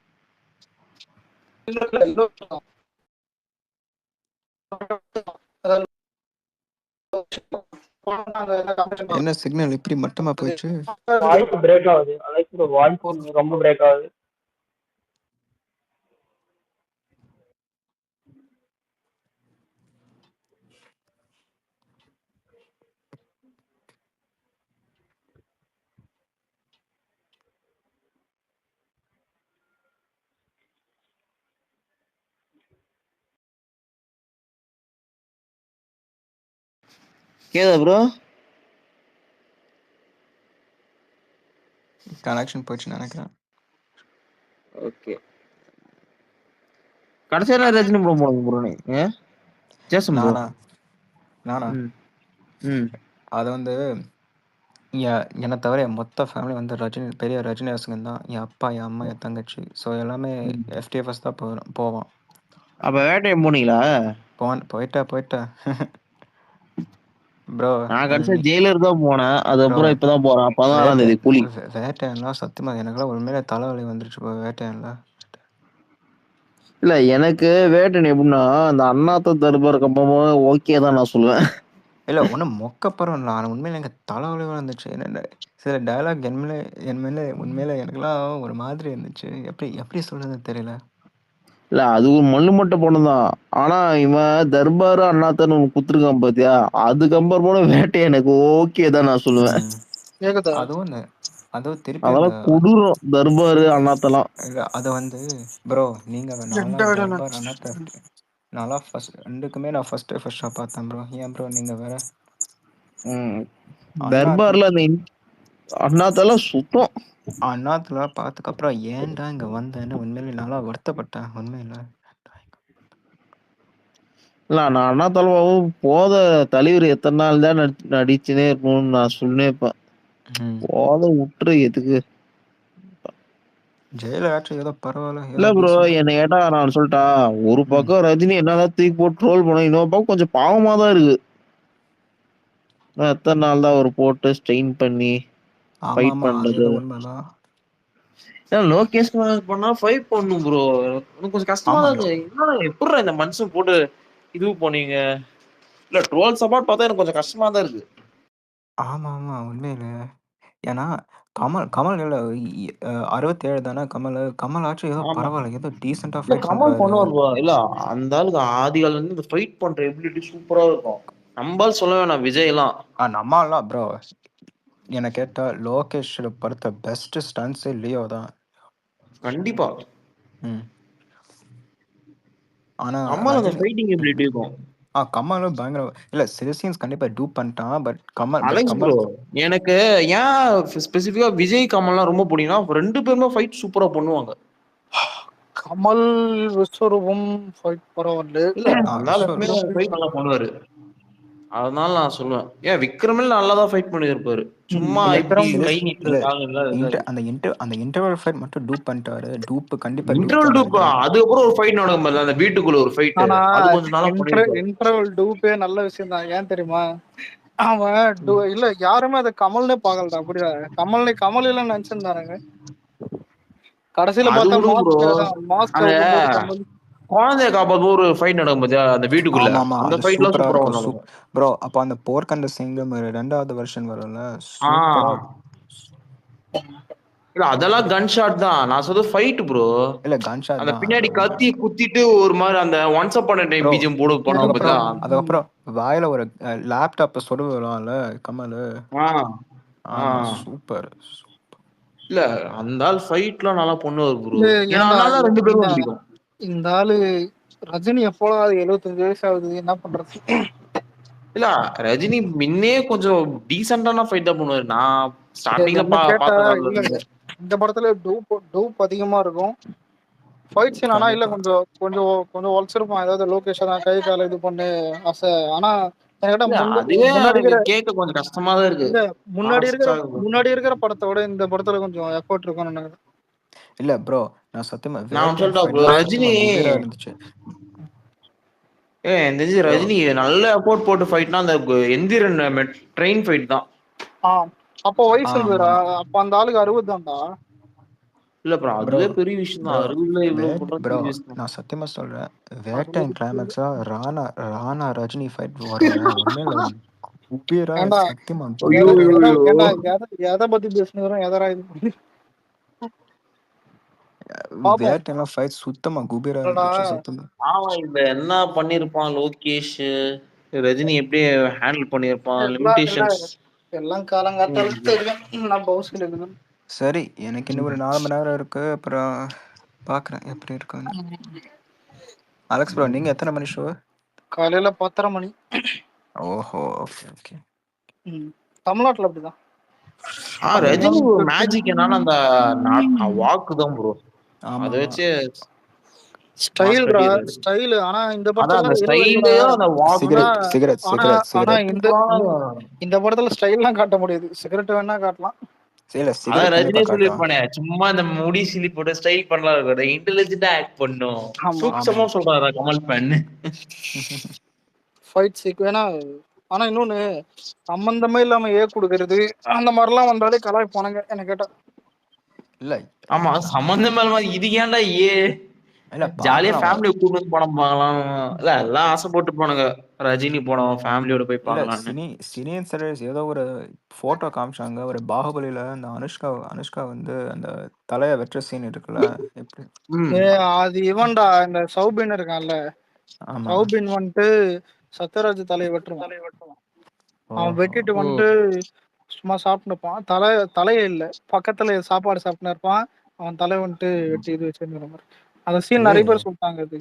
என்ன சிக்னல் இப்படி மட்டமா போயிடுச்சு? வாய்ஸ் பிரேக் ஆகுது. அலைக்ஸ் வாய்ஸ் ரொம்ப பிரேக் ஆகுது. கேதா ப்ரோ? கனெக்ஷன் போயிடுச்சுன்னு நினைக்கிறேன். ஓகே, கடைசியா ரஜினி படம் போடுங்க ப்ரோ நீங்க. Jason bro. நானா நானா ம். ம். அது வந்து என்னை தவிர என் மொத்த ஃபேமிலி வந்து பெரிய ரஜினி ரசிகன் தான். என் அப்பா, என் அம்மா, என் தங்கச்சி. ஸோ எல்லாமே ம். எஃப்டிஎஃப்எஸ் தான் போவோம். அப்ப வேட்டையன் போனீங்களா? போயிட்டேன் ப்ரோ. நான் கடைசியா ஜெயிலர் தான் போனேன். ப்ரோ அதுக்கப்புறம் இப்பதான் போறேன். 16ஆம் தேதி கூலி. வேட்டையன்லாம் சத்தியமா எனக்குலாம் உண்மையிலே தலைவலி வந்துருச்சு ப்ரோ வேட்டையன்ல. இல்ல எனக்கு வேட்டையன் எப்படின்னா, அந்த அண்ணாத்த தர்பார் கம்பமும் ஓகே தான் நான் சொல்லுவேன். இல்ல ஒன்றும் மொக்கப்படம் இல்லை. ஆனால் உண்மையில எனக்கு தலைவலி வந்துச்சு. என்ன சில டயலாக் என் மேலே உண்மையில எனக்குலாம் ஒரு மாதிரி இருந்துச்சு. எப்படி எப்படி சொல்றதுன்னு தெரியல. இல்ல அது ஒரு மண்ணு மட்ட படம் தான். ஆனா இவன் தர்பார் அண்ணாத்தன்னு ஒண்ணு குடுத்துருக்கான் பாத்தியா? அது கம்பேர் பண்ண வேட்டையன் எனக்கு ஓகே தான் நான் சொல்லுவேன். ம். கேக்குதா? அதுவும் திருப்பி அந்த அதெல்லாம் கொடூரம் தர்பார் அண்ணாத்தலாம். இல்ல அது வந்து ப்ரோ நீங்க எந்த நான்லாம் விட தர்பார் அண்ணாத்த நான்லாம் நான் ஃபர்ஸ்ட் ஷோ பார்த்தேன் ப்ரோ. ஏன் ப்ரோ நீங்க வேற ம். அண்ணாத்த தர்பார்ல அந்த அண்ணாத்தலாம் சுத்தம். அண்ணாத்துல பார்த்ததுக்கப்புறம் ஏன்டா இங்க வந்தேன்னு உண்மையிலே நல்லா வருத்தப்பட்டேன் உண்மையில. இல்ல நான் அண்ணாத்தலாவும் போத தலைவர் எத்தனை நாள் தான் நடிச்சுனே இருக்கணும்னு நான் சொல்லினே இருப்பேன். ம். போத விட்டுரு எதுக்கு? ஜெயில ஆக்சுவலி ஏதோ பரவாயில்ல இல்ல ஏதோ ப்ரோ டீசெண்டா. என்ன கேட்டா நான் சொல்லட்டா, ஒரு ம். பக்கம் ரஜினி என்னதான் தூக்கி போட்டு ட்ரோல் பண்ண, இன்னொரு பக்கம் கொஞ்சம் பாவமா தான் இருக்கு. எத்தனை நாள் தான் அவர் போட்டு ஸ்ட்ரெயின் பண்ணி ஆமா ஃபைட் ஆமா அது பண்றது. ஏதோ உண்மைதான். ஏன்னா லோகேஷ் பண்ணா ஃபைட் பண்ணும் ப்ரோ. எனக்கு கொஞ்சம் கஷ்டமா ஆமா தான் இருக்கு. என்னடா எப்படிடா இந்த மனுஷன் போட்டு இது பண்ணீங்க? இல்ல ட்ரோல் சப்போர்ட் பார்த்தா எனக்கு கொஞ்சம் கஷ்டமா தான் இருக்கு. ஆமா ஆமா உண்மையில. ஏன்னா கமல் கமல் இல்ல 67 தானே கமல் ஆச்சு ஏதோ ஆமா. பரவாயில்ல ஏதோ டீசெண்டா இல்ல ஃபைட் கமல் பண்றாரு. பண்ணுவார் ப்ரோ. இல்ல அந்த ஆளுக்கு ஆதிகால இருந்து இந்த ஃபைட் பண்ற எபிலிட்டி சூப்பரா இருக்கும். நம்பால் சொல்ல வேணாம் விஜய் எல்லாம். நம்மலாம் ப்ரோ என்ன கேட்டா லோகேஷோட படத்த பெஸ்ட் ஸ்டன்ஸே லியோ தான். கண்டிப்பா. ம். ஆனா கமல் அந்த ரஜினி ஃபைட்டிங் எபிலிட்டி இருக்கும். கமலும் பயங்கர இல்ல சில சீன்ஸ் கண்டிப்பா டூப் பண்ணிட்டான். பட் அலெக்ஸ் ப்ரோ, கமல் எனக்கு ஏன் ஸ்பெசிஃபிக்கா விஜய் கமல்லாம் ரொம்ப பிடிக்கும்னா, 2 பேருமே ஃபைட் சூப்பரா பண்ணுவாங்க. கமல் விஸ்வரூபம் ஃபைட் பரவாயில்ல. இல்ல அந்த ஆளு எப்பவுமே லோகேஷ் ஃபைட் நல்லா பண்ணுவாரு. அதனால நான் சொல்லுவேன். ஏன் விக்ரமில் நல்லா தான் ஃபைட் பண்ணியிருப்பாரு. சும்மா இப்படி விக்ரம் கை இல்ல நீட்டுறதுக்காக இல்ல இருக்காது. அந்த இன்டர்வல் ஃபைட் மட்டும் டூப் பண்ணிட்டாரு. கண்டிப்பா டூப் இன்டர்வல் தான் டூப் நினைக்கிறேன். அதுக்கப்புறம் ஒரு ஃபைட் நடக்கும் பாருங்க, அந்த வீட்டுக்குள்ள ஒரு ஃபைட். ஆனா அது கொஞ்சம் நல்லா பண்ணியிருப்பாரு. இன்டர்வல் டூப்பே நல்ல விஷயம் தான். ஏன் தெரியுமா? அவன் இல்ல யாருமே அதை கமல்னே பாக்கலடா. புரியுதா? கமல் இல்லைன்னு நினைச்சிருந்தானுங்க. கடைசியில அது பார்த்தா விடுங்க ப்ரோ. மாஸ்க் அங்க அவுக்கும் போது கமல். குழந்தைய காப்பாத்து ஒரு ஃபைட் நடக்கும் பாத்தியா அந்த வீட்டுக்குள்ள. ஆமா ஆமா அந்த அது ஃபைட்லாம் சூப்பரா சூப்பரா இருக்கும். நடக்கும். ப்ரோ அப்போ அந்த போர்க்கண்ட சிங்கம் 2வது வெர்ஷன் வரும்ல ஆ. சூப்பரா. இல்ல அதெல்லாம் கன் ஷாட் தான். நான் சொல்றது ஃபைட் ப்ரோ. இல்ல கன்ஷாட் அந்த தான் அது பின்னாடி கத்தி உண்மைதான். குத்திட்டு ஒரு மாதிரி அந்த once upon a time bro BGM போடு பண்ணுவாங்க அதுக்கப்புறம் பாத்தியா? அதுக்கப்புறம் வாயில ஒரு லேப்டாப்பை சொருவிடுவான்ல கமல். ஆ. ஆ. சூப்பர். இல்ல அந்த ஆள் ஃபைட்லாம் நல்லா பண்ணுவாரு ப்ரோ. இது ஏன்னா ஏன்டா அதனால 2 இந்த பேருமே பிடிக்கும். இந்த ஆளு ரஜினி எப்போது 75 வயசு ஆகுது, என்ன பண்றது? இல்ல ரஜினி முன்னே கொஞ்சம் டீசென்ட்டான ஃபைட் தான் பண்ணுவாரு. நான் ஸ்டார்டிங்ல என்ன கேட்டா பார்த்த காலத்துல இல்ல இருந்து. இந்த படத்துல டூப் அதிகமா இருக்கும். ஃபைட் சீன் ஆனா இல்ல கண்டிப்பா. கொஞ்சம் கொஞ்சம் கொஞ்சம் உழைச்சிருப்பான். ஏதாவது லோகேஷ் தான் கை கால இது பண்ணு ஆசை. ஆனா என்கிட்ட இல்ல அதுவே முன்னாடி எனக்கு இருக்கிற கேட்க கொஞ்சம் கஷ்டமா தான் இருக்கு. இல்ல முன்னாடி இருக்கிற ஃபாஸ்டா முன்னாடி இருக்கிற படத்தை விட இந்த படத்துல கொஞ்சம் எஃபோர்ட் இருக்கும்னு நினைக்கிறேன். இல்ல ப்ரோ நான் சத்தியமா நான் ஒண்ணு வேட்டையன் சொல்லட்டா ப்ரோ. ஃபைட்லாம் ரஜினி சுத்தமா குபீரா இருந்துச்சு எனக்கு தெரிஞ்சு ப்ரோ. ரஜினி நல்ல எஃபோர்ட் போட்டு ஃபைட்னா அந்த எந்திரன் ட்ரெயின் ஃபைட் தான். ஆ அப்போ வயசு ஆமா இருந்ததுடா. அப்ப அந்த ஆளுக்கு 60 தான்டா. இல்ல ப்ரோ ப்ரோ அதுவே பெரிய விஷயம் தான். ப்ரோ 60ல இவ்வளவு பண்றது ப்ரோ பெரிய விஷயம் தான். நான் சத்தியமா சொல்றேன். வேட்டையன் கிளைமேக்ஸா ராணா ராணா ரஜினி ஃபைட் வரும்ல உண்மையில குபீரா ஏன்டா சத்தியமா ஐயோ குபீரா இருக்கும். ஏன்டா எதை பத்தி பேசுனதும் எதரா இது பண்ணி பாப்போம். வேட்டையெல்லாம் ஃபைட் சுத்தமா குபீரா இல்லடா இருந்துச்சு சத்தியமா. ஆமா இந்த என்ன பண்ணிருப்பான் லோகேஷ், ரஜினி எப்படி ஹேண்டில் பண்ணிருப்பான் எல்லாம் எல்லாம் லிமிடேஷன்ஸ். எல்லாம் காலங்காத்தால தெரியும். நான் பவுஸ்ல இருக்குது. சரி எனக்கு இன்னும் ஒரு 4 மணி நேரம் இருக்கு. அப்புறம் பார்க்குறேன் எப்படி இருக்குன்னு. அலெக்ஸ் ப்ரோ நீங்க எத்தனை மணி ஷோ? காலையில 10:30 மணி. ஓஹோ ஓகே ஓகே. தமிழ்நாட்டுல அப்படிதான். ரஜினி ஒரு மேஜிக் என்னன்னா அந்த வாக்கு தான் ப்ரோ. ஆமா அதை ஆமா வச்சு ஸ்டைல்ரா ஸ்டைல். ஆனா இந்த அதான் அந்த படத்துல ஸ்டைலையும் அந்த வாக்கு சிகரெட் சிகரெட் ஆனா சிகரெட் ஆனா சிகரெட் இந்த படத்துல ஸ்டைல்லாம் காட்ட முடியாது. சிகரெட் வேணா காட்டலாம். இல்ல அதான் சிகரெட் ரஜினி கண்டிப்பா காட்டுவான். சொல்லிருப்பானே, சும்மா அந்த முடி சிலி போட்டு ஸ்டைல் பண்ணலாம் இருக்கட்டும், இன்டெலிஜென்ட்டா ஆக்ட் பண்ணும். ஆமா. சூக்ஷமா சொல்றாரா கமல் ஃபேன். ஃபைட் சீக்வெனா. ஆனா இன்னொன்னு சம்பந்தமே இல்லாம கொடுக்கறது அந்த மாதிரிலாம் வந்தாலே கலாய்ப்பானுங்க என்ன கேட்டா. இல்ல ஆமா, சம்பந்தமே இல்லாம இது ஏன்டா இல்ல ஜாலியா பார்க்கலாம். ஃபேமிலியை கூட்டு வந்து படம் பார்க்கலாம். இல்ல எல்லாம் ஆசைப்பட்டு போனாங்க ரஜினி படம் ஃபேமிலியோட போய் இல்ல பார்க்கலான்னு. சினியன் சர்வீஸ் ஏதோ ஒரு போட்டோ காமிச்சாங்க. ஒரு பாகுபலியில அந்த அனுஷ்கா அனுஷ்கா வந்து அந்த தலைய வெற்ற சீன் இருக்குல்ல, எப்படி? அது இவன்டா இந்த சௌபின் இருக்கான்ல, ஆமா. சௌபின் வந்துட்டு சத்யராஜ் தலையை வெட்டுருவான். அவன் வெட்டிட்டு வந்துட்டு சும்மா சாப்பிட்டுப்பான். தலையே இல்லை, பக்கத்துல சாப்பாடு சாப்பிட்டு இருப்பான். அவன் தலை வந்துட்டு வெட்டி இது வச்சிருக்கிற மாதிரி அந்த சீன் நிறைய பேர் சொல்லிட்டாங்க. இது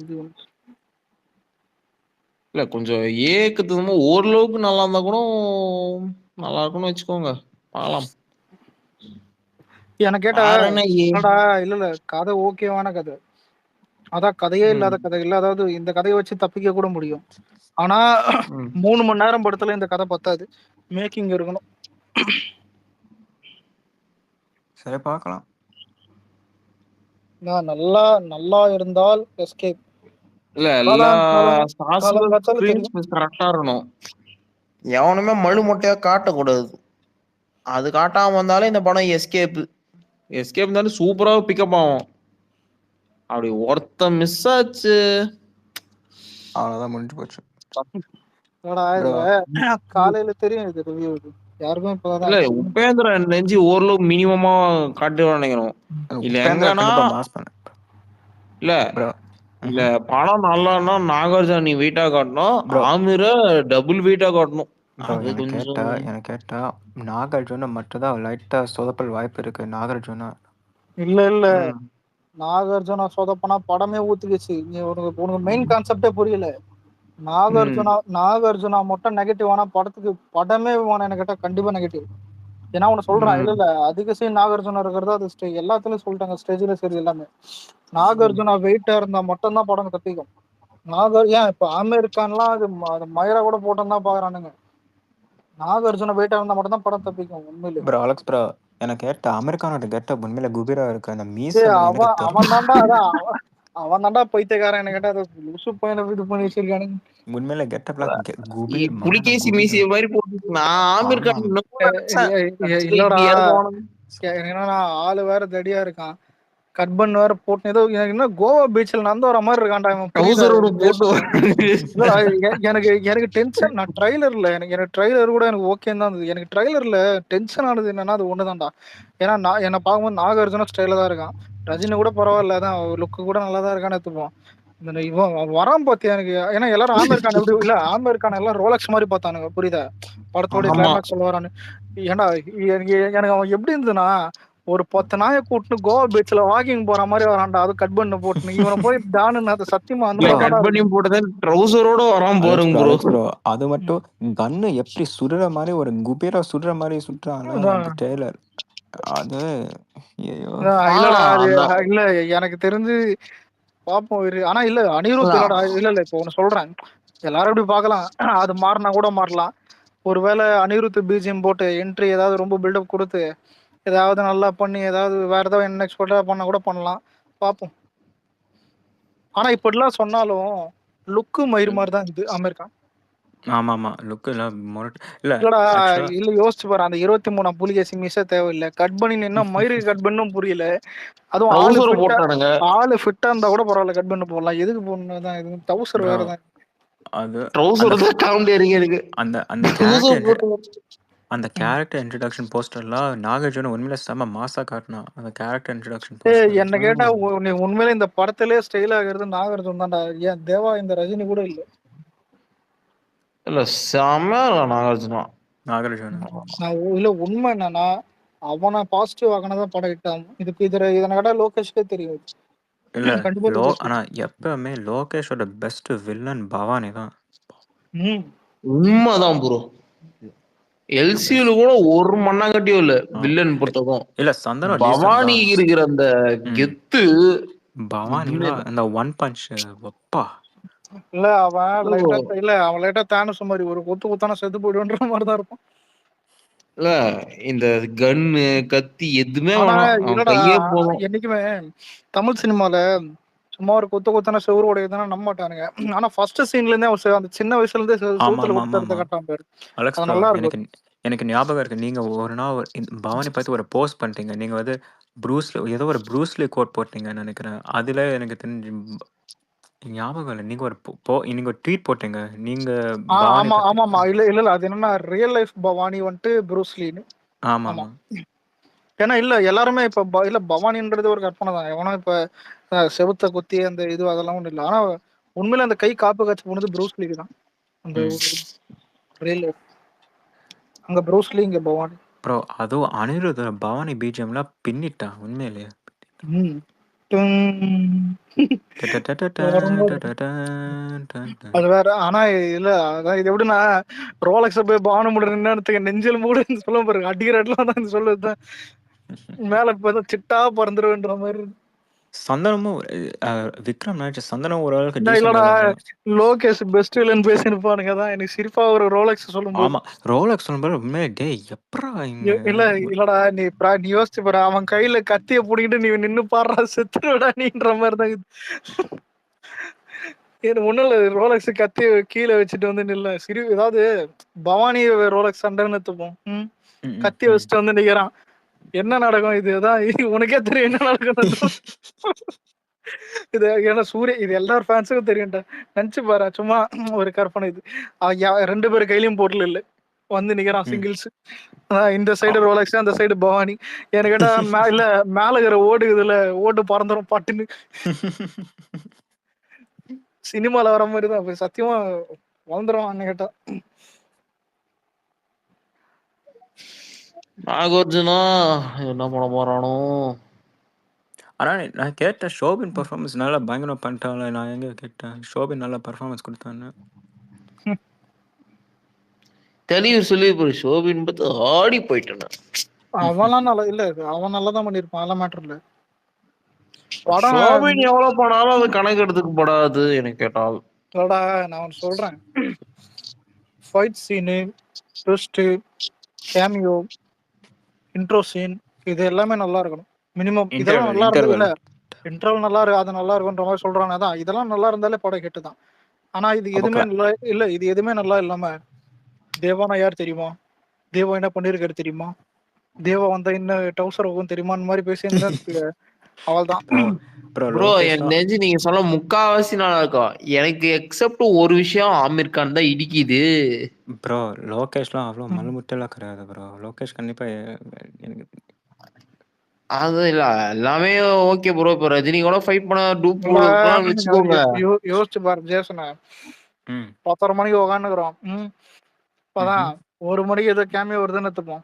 இல்ல கொஞ்சம் ஏக்கத்துக்கு ஓரளவுக்கு நல்லா இருந்தா கூட நல்லா இருக்கும்னு வச்சுக்கோங்க, பார்க்கலாம். எனக்கு கேட்டா இல்ல கதை ஓகேவான கதை. அதான் கதையே இல்லாத கதை இல்ல. அதாவது இந்த கதையை வச்சு தப்பிக்க கூட முடியும். ஆனா 3 மணி நேரம் படத்துல இந்த கதை பத்தாது. மேக்கிங் இருக்கணும். சரி பார்க்கலாம். நல்லா நல்லா இருந்தால் எஸ்கேப். இல்ல எல்லா கரெக்டா இருக்கணும். எவனுமே மழு மொட்டையா காட்டக்கூடாது. அது காட்டாம வந்தாலே இந்த படம் எஸ்கேப் இருந்தாலும் சூப்பரா பிக்கப் ஆகும். அப்படி ஒருத்த மிஸ் ஆச்சு, அவ்வளவுதான், முடிஞ்சு போச்சு. காலையில தெரியும் இது ரிவ்யூ. யாருக்கும் இல்ல உபேந்திரன் நெஞ்சு ஓரளவு மினிமமா காட்டுவான்னு நினைக்கிறோம். இல்ல எங்கன்னா இல்ல இல்ல படம் நல்லான்னா நாகார்ஜுனா நீ வெயிட்டா காட்டணும், ஆமிர டபுள் வெயிட்டா காட்டணும். எனக்கு கேட்டா நாகார்ஜுனா மட்டும்தான் லைட்டா சொதப்பல் வாய்ப்பு இருக்கு. நாகார்ஜுனா இல்ல நாகார்ஜுனா சொதப்பனா படமே ஊத்துக்குச்சு. உனக்கு மெயின் கான்செப்டே புரியல. நாகார்ஜுனா மட்டும் நெகட்டிவ் ஆனா படத்துக்கு படமே என்ன கேட்டா கண்டிப்பா நெகட்டிவ். ஏன்னா உன சொல்றான் இல்ல அதிக சீன் நாகார்ஜுனா இருக்கிறது அது எல்லாத்துலயும் சொல்லிட்டாங்க. ஸ்டேஜ்ல சரி எல்லாமே நாகார்ஜுனா வெயிட்டா இருந்தா மட்டும் தான் படம் கத்திக்கும். ஏன் இப்ப அமெரிக்கான்லாம் அது மயிரா கூட போட்டோம் தான் பாக்குறானுங்க. நாகார்ஜுனா வெயிட்டா இருந்தா மட்டும் தான் படம் தப்பிக்கும் உண்மையிலே. அலெக்ஸ் ப்ரோ, எனக்கு கேட்ட அமெரிக்கானோட கெட்டப் உண்மையில குபீரா இருக்கு. அந்த மீச அவன் தான்டா பைத்தியக்காரன். என்ன கேட்டா லூசு பையனை இது பண்ணி வச்சிருக்கானுங்க. உண்மையில கெட்டப்ல புலிகேசி மீசிய மாதிரி போட்டு இல்லடா என்னன்னா ஆளு வேற தடியா இருக்கான். கட் பண்ண வேற போட்டு ஏதோ என்ன கோவா பீச்ல நடந்து வர மாதிரி இருக்கான்டா இவன். எனக்கு டென்ஷன். நான் ட்ரைலர்ல எனக்கு ட்ரைலர் கூட எனக்கு ஓகே தான் இருந்தது. எனக்கு ட்ரைலர்ல டென்ஷன் ஆனது என்னன்னா அது ஒண்ணுதான்டா. ஏன்னா நான் என்ன பார்க்கும்போது நாகார்ஜுனா ஸ்டைல தான் இருக்கான். ரஜினி கூட பரவாயில்ல, தான் லுக்கு கூட நல்லா தான் இருக்கான்னு எடுத்துப்போம். இந்த இவன் வரான் பாத்தியா எனக்கு. ஏன்னா எல்லாரும் ஆமீர் கான் எப்படி இல்ல, ஆமீர் கான் எல்லாம் ரோலக்ஸ் மாதிரி பார்த்தானுங்க. புரியுதா படத்தோட கிளைமேக்ஸ் சொல்ல வரான்னு. ஏன்னா எனக்கு அவன் எப்படி இருந்ததுன்னா ஒரு 10 நாயை கூட்டு கோவா பீச்ல வாக்கிங் போற மாதிரி வரான்டா. அது கட் பண்ண போட்டு இவனை போய் டானு அது சத்தியமா அந்த மாதிரி. அது மட்டும் கன்னு எப்படி சுடுற மாதிரி ஒரு குபீரா சுடுற மாதிரி சுட்டுறாங்க அந்த ட்ரெய்லர். அது இல்ல எனக்கு தெரிஞ்சு பாப்போம். ஆனா இல்ல அனிருத் இல்லடா. இல்ல இப்போ ஒன்னு சொல்றேன், எல்லாரும் எப்படி பார்க்கலாம். அது மாறினா கூட மாறலாம். ஒருவேளை அனிருத் பிஜிஎம் போட்டு என்ட்ரி ஏதாவது ரொம்ப பில்டப் கொடுத்து ஏதாவது நல்லா பண்ணி ஏதாவது வேற ஏதாவது எக்ஸ்போர்ட்டா பண்ண கூட பண்ணலாம். பார்ப்போம். ஆனா இப்படிலாம் சொன்னாலும் லுக்கு மயிறு மாதிரி தான் இது அமெரிக்கா. ஆமா லுக் இல்லடா இல்ல யோசிச்சு பாரு. அந்த 23 புலிகேசி மீச தேவையில்லை. கட் பண்ணி என்ன மயிறு கட் பண்ணும் புரியல. அதுவும் ஆளு ஃபிட்டா இருந்தா கூட பரவாயில்ல, கட் பண்ணி போடலாம். எதுக்கு போடணும் இது டவுசர் வேறதான். அது அந்த கேரக்டர் இன்ட்ரோடக்ஷன் போஸ்டர்லாம் நாகார்ஜுனா உண்மையில செம மாசா காட்டினா. அந்த கேரக்டர் இன்ட்ரோடக்ஷன் போஸ்டர் என்ன கேட்டா நீ உண்மையில இந்த படத்திலே ஸ்டைல் ஆகிறது நாகார்ஜுனா தான்டா. ஏன் தேவா இந்த ரஜினி கூட இல்ல. இல்ல செம நாகார்ஜுனா இல்ல உண்மை என்னன்னா அவனை பாசிட்டிவ் ஆகினதான் படம் ஹிட். இதுக்கு இதனை கேட்டா லோகேஷ்கே தெரியும். இல்ல ஆனா எப்பவுமே லோகேஷோட பெஸ்ட் வில்லன் பவானி தான். உண்மைதான் ப்ரோ. எல்சியூல கூட ஒரு மண்ணாங்கட்டியும் இல்ல வில்லன் பொறுத்ததும். இல்ல சந்தனம் பவானி இருக்கிற அந்த கெத்து பவானிலாம் அந்த ஒன் பஞ்ச் அப்பா. இல்ல அவன் லைட்டா இல்ல அவன் லைட்டா தானஸ் மாதிரி ஒரு கொத்து குத்தான செத்து போயிடுன்ற மாதிரி தான் இருக்கும். இல்ல இந்த கன்னு கத்தி எதுவுமே ஆனா வேணாம், அவன் இல்லடா கையே போதும். என்னைக்குமே தமிழ் சினிமால சும்மா ஒரு கொத்தான செவுரு உடையதானே நம்ப மாட்டானுங்க. ஆனா ஃபர்ஸ்ட் சீன்ல இருந்தே அவன் அந்த சின்ன வயசுல இருந்தே ஆமா செவுத்துல ஆமா கொடுத்து ஆமா எடுத்து ஆமா கட்டாம பேரு. அலெக்ஸ் அது ப்ரோ, நல்லா இருக்கும். எனக்கு எனக்கு ஞாபகம் இருக்கு. நீங்க ஒரு நாள் பவானி பார்த்து ஒரு போஸ்ட் பண்ணிட்டீங்க. நீங்க வந்து ஏதோ ஒரு ப்ரூஸ்லி கோட் போட்டீங்கன்னு நினைக்கிறேன். அதுல எனக்கு தெரிஞ்சு ஞாபகம் இல்லை. நீங்க ஒரு நீங்க ஒரு ட்வீட் போட்டீங்க. நீங்க பவானி ஆமா பத்தி. ஆமாமா இல்ல அது என்னன்னா ரியல் லைஃப் பவானி வந்துட்டு ப்ரூஸ்லின்னு. ஆமா ஆமா. ஆமா ஏன்னா இல்ல எல்லாருமே இப்ப இல்ல பவானின்றது ஒரு கற்பனை தான். எவனா இப்ப செவுத்த குத்தி அந்த இது அதெல்லாம் ஒண்ணும் இல்லை. ஆனா உண்மையில அந்த கை காப்பு காய்ச்சி போனது ப்ரூஸ்லிக்கு தான். அந்த ரியல் லைஃப் அங்க ப்ரூஸ்லி இங்க பவானி. ப்ரோ அதுவும் அனிருத் பவானி பிஜிஎம்லாம் பின்னிட்டான் உண்மையிலேயே. ம். அது வேற. ஆனா இல்ல அதான் இது எப்படின்னா ரோலக்ஸ போய் பவானி மூட நின்று நெஞ்சில் மூடுன்னு சொல்ல பாருங்க. அடிக்கிற இடத்துல தான் சொல்லுதான் மேல இப்ப சிட்டா பறந்துருவேன்ற மாதிரி. சந்தனமும் விக்ரம் நடிச்ச சந்தனம் ஓரளவுக்கு இல்லடா டீசென்ட். லோகேஷ் பெஸ்ட் இல்லைன்னு பேசிருப்பானுங்க தான் எனக்கு சிரிப்பா ஒரு ரோலக்ஸ் சொல்லும்போது. ஆமா ரோலக்ஸ் சொல்லும்போது உண்மையிலே டேய் எப்பரா இல்லடா நீ யோசிச்சு பாரு. அவன் கையில கத்திய புடிக்கிட்டு நீ நின்னு பாடுறா செத்துருடா நீன்ற மாதிரி தான் ஒண்ணும் இல்ல. ரோலக்ஸ் கத்திய கீழே வச்சுட்டு வந்து நில்ல ஏதாவது பவானி ரோலக்ஸ் சண்டைன்னு எடுத்துப்போம். கத்திய வச்சுட்டு வந்து நிக்கிறான். என்ன நடக்கும் இதுதான் உனக்கே தெரியும் என்ன நடக்கும். இது ஏன்னா சூரிய இது எல்லாரும் ஃபேன்ஸுக்கும் தெரியும்டா. நினைச்சு பாரு சும்மா ஒரு கற்பனை இது. ரெண்டு பேரும் கையிலயும் பொருள் இல்லை வந்து நிக்கிறான் சிங்கிள்ஸ். இந்த சைடு ரோலக்ஸ் அந்த சைடு பவானி. எனக்கு கேட்டா இல்ல மேல இருக்கிற ஓடு இதுல ஓட்டு பறந்துரும் பட்டுன்னு. சினிமால வர மாதிரி தான் சத்தியமா வளர்ந்துரும் அண்ணன் கேட்டா. நாகார்ஜுனா என்ன பண்ண போறானோ. ஆனா நான் கேட்டேன் ஷோபின் பெர்ஃபார்மன்ஸ் நல்லா பயங்கரம் பண்ணிட்டாங்களே. நான் எங்க கேட்டேன் ஷோபின் நல்லா பெர்ஃபார்மன்ஸ் கொடுத்தான்னு. தெளிவு சொல்லி போய் ஷோபின் பார்த்து ஆடி போயிட்டேன். அவன்லாம் நல்லா இல்ல அவன் நல்லா தான் பண்ணிருப்பான். அதெல்லாம் மேட்டர் இல்ல. படம் ஷோபின் எவ்வளவு போனாலும் அது கணக்கு எடுத்துக்க படாது எனக்கு கேட்டால். இல்லடா நான் சொல்றேன். Fight scene twist cameo intro scene இது எல்லாமே நல்லா இருக்கணும். மினிமம் இதெல்லாம் நல்லா இருந்தது இல்ல. இன்டர்வல் நல்லா இருக்கு அது நல்லா இருக்குன்ற மாதிரி சொல்றாங்க. அதான் இதெல்லாம் நல்லா இருந்தாலே படம் கெட்டு தான். ஆனா இது எதுவுமே நல்லா இல்ல. இது எதுவுமே நல்லா இல்லாம தேவானா யார் தெரியுமா, தேவா என்ன பண்ணிருக்காரு தெரியுமா, தேவா வந்தா என்ன டவுசர் ஆகும் தெரியுமா அந்த மாதிரி பேசி அவள் தான். ப்ரோ என் நெஞ்சு நீங்க சொல்ல முக்காவாசி நாளா இருக்கும். எனக்கு எக்ஸப்ட் ஒரு விஷயம் ஆமீர் கான் தான் இடிக்குது. ப்ரோ லோகேஷ்லாம் அவ்வளோ மல்முட்டெல்லாம் கிடையாது ப்ரோ. லோகேஷ் கண்டிப்பா எனக்கு அது இல்ல எல்லாமே ஓகே ப்ரோ. இப்ப ரஜினி கூட ஃபைட் பண்ண டூப் போடுறதுலாம் வச்சுக்கோங்க. யோசிச்சு பாரு ஜேசன 10:30 மணிக்கு உக்காந்துக்கிறோம். இப்பதான் 1 மணிக்கு ஏதோ கேமியோ வருதுன்னு எடுத்துப்போம்.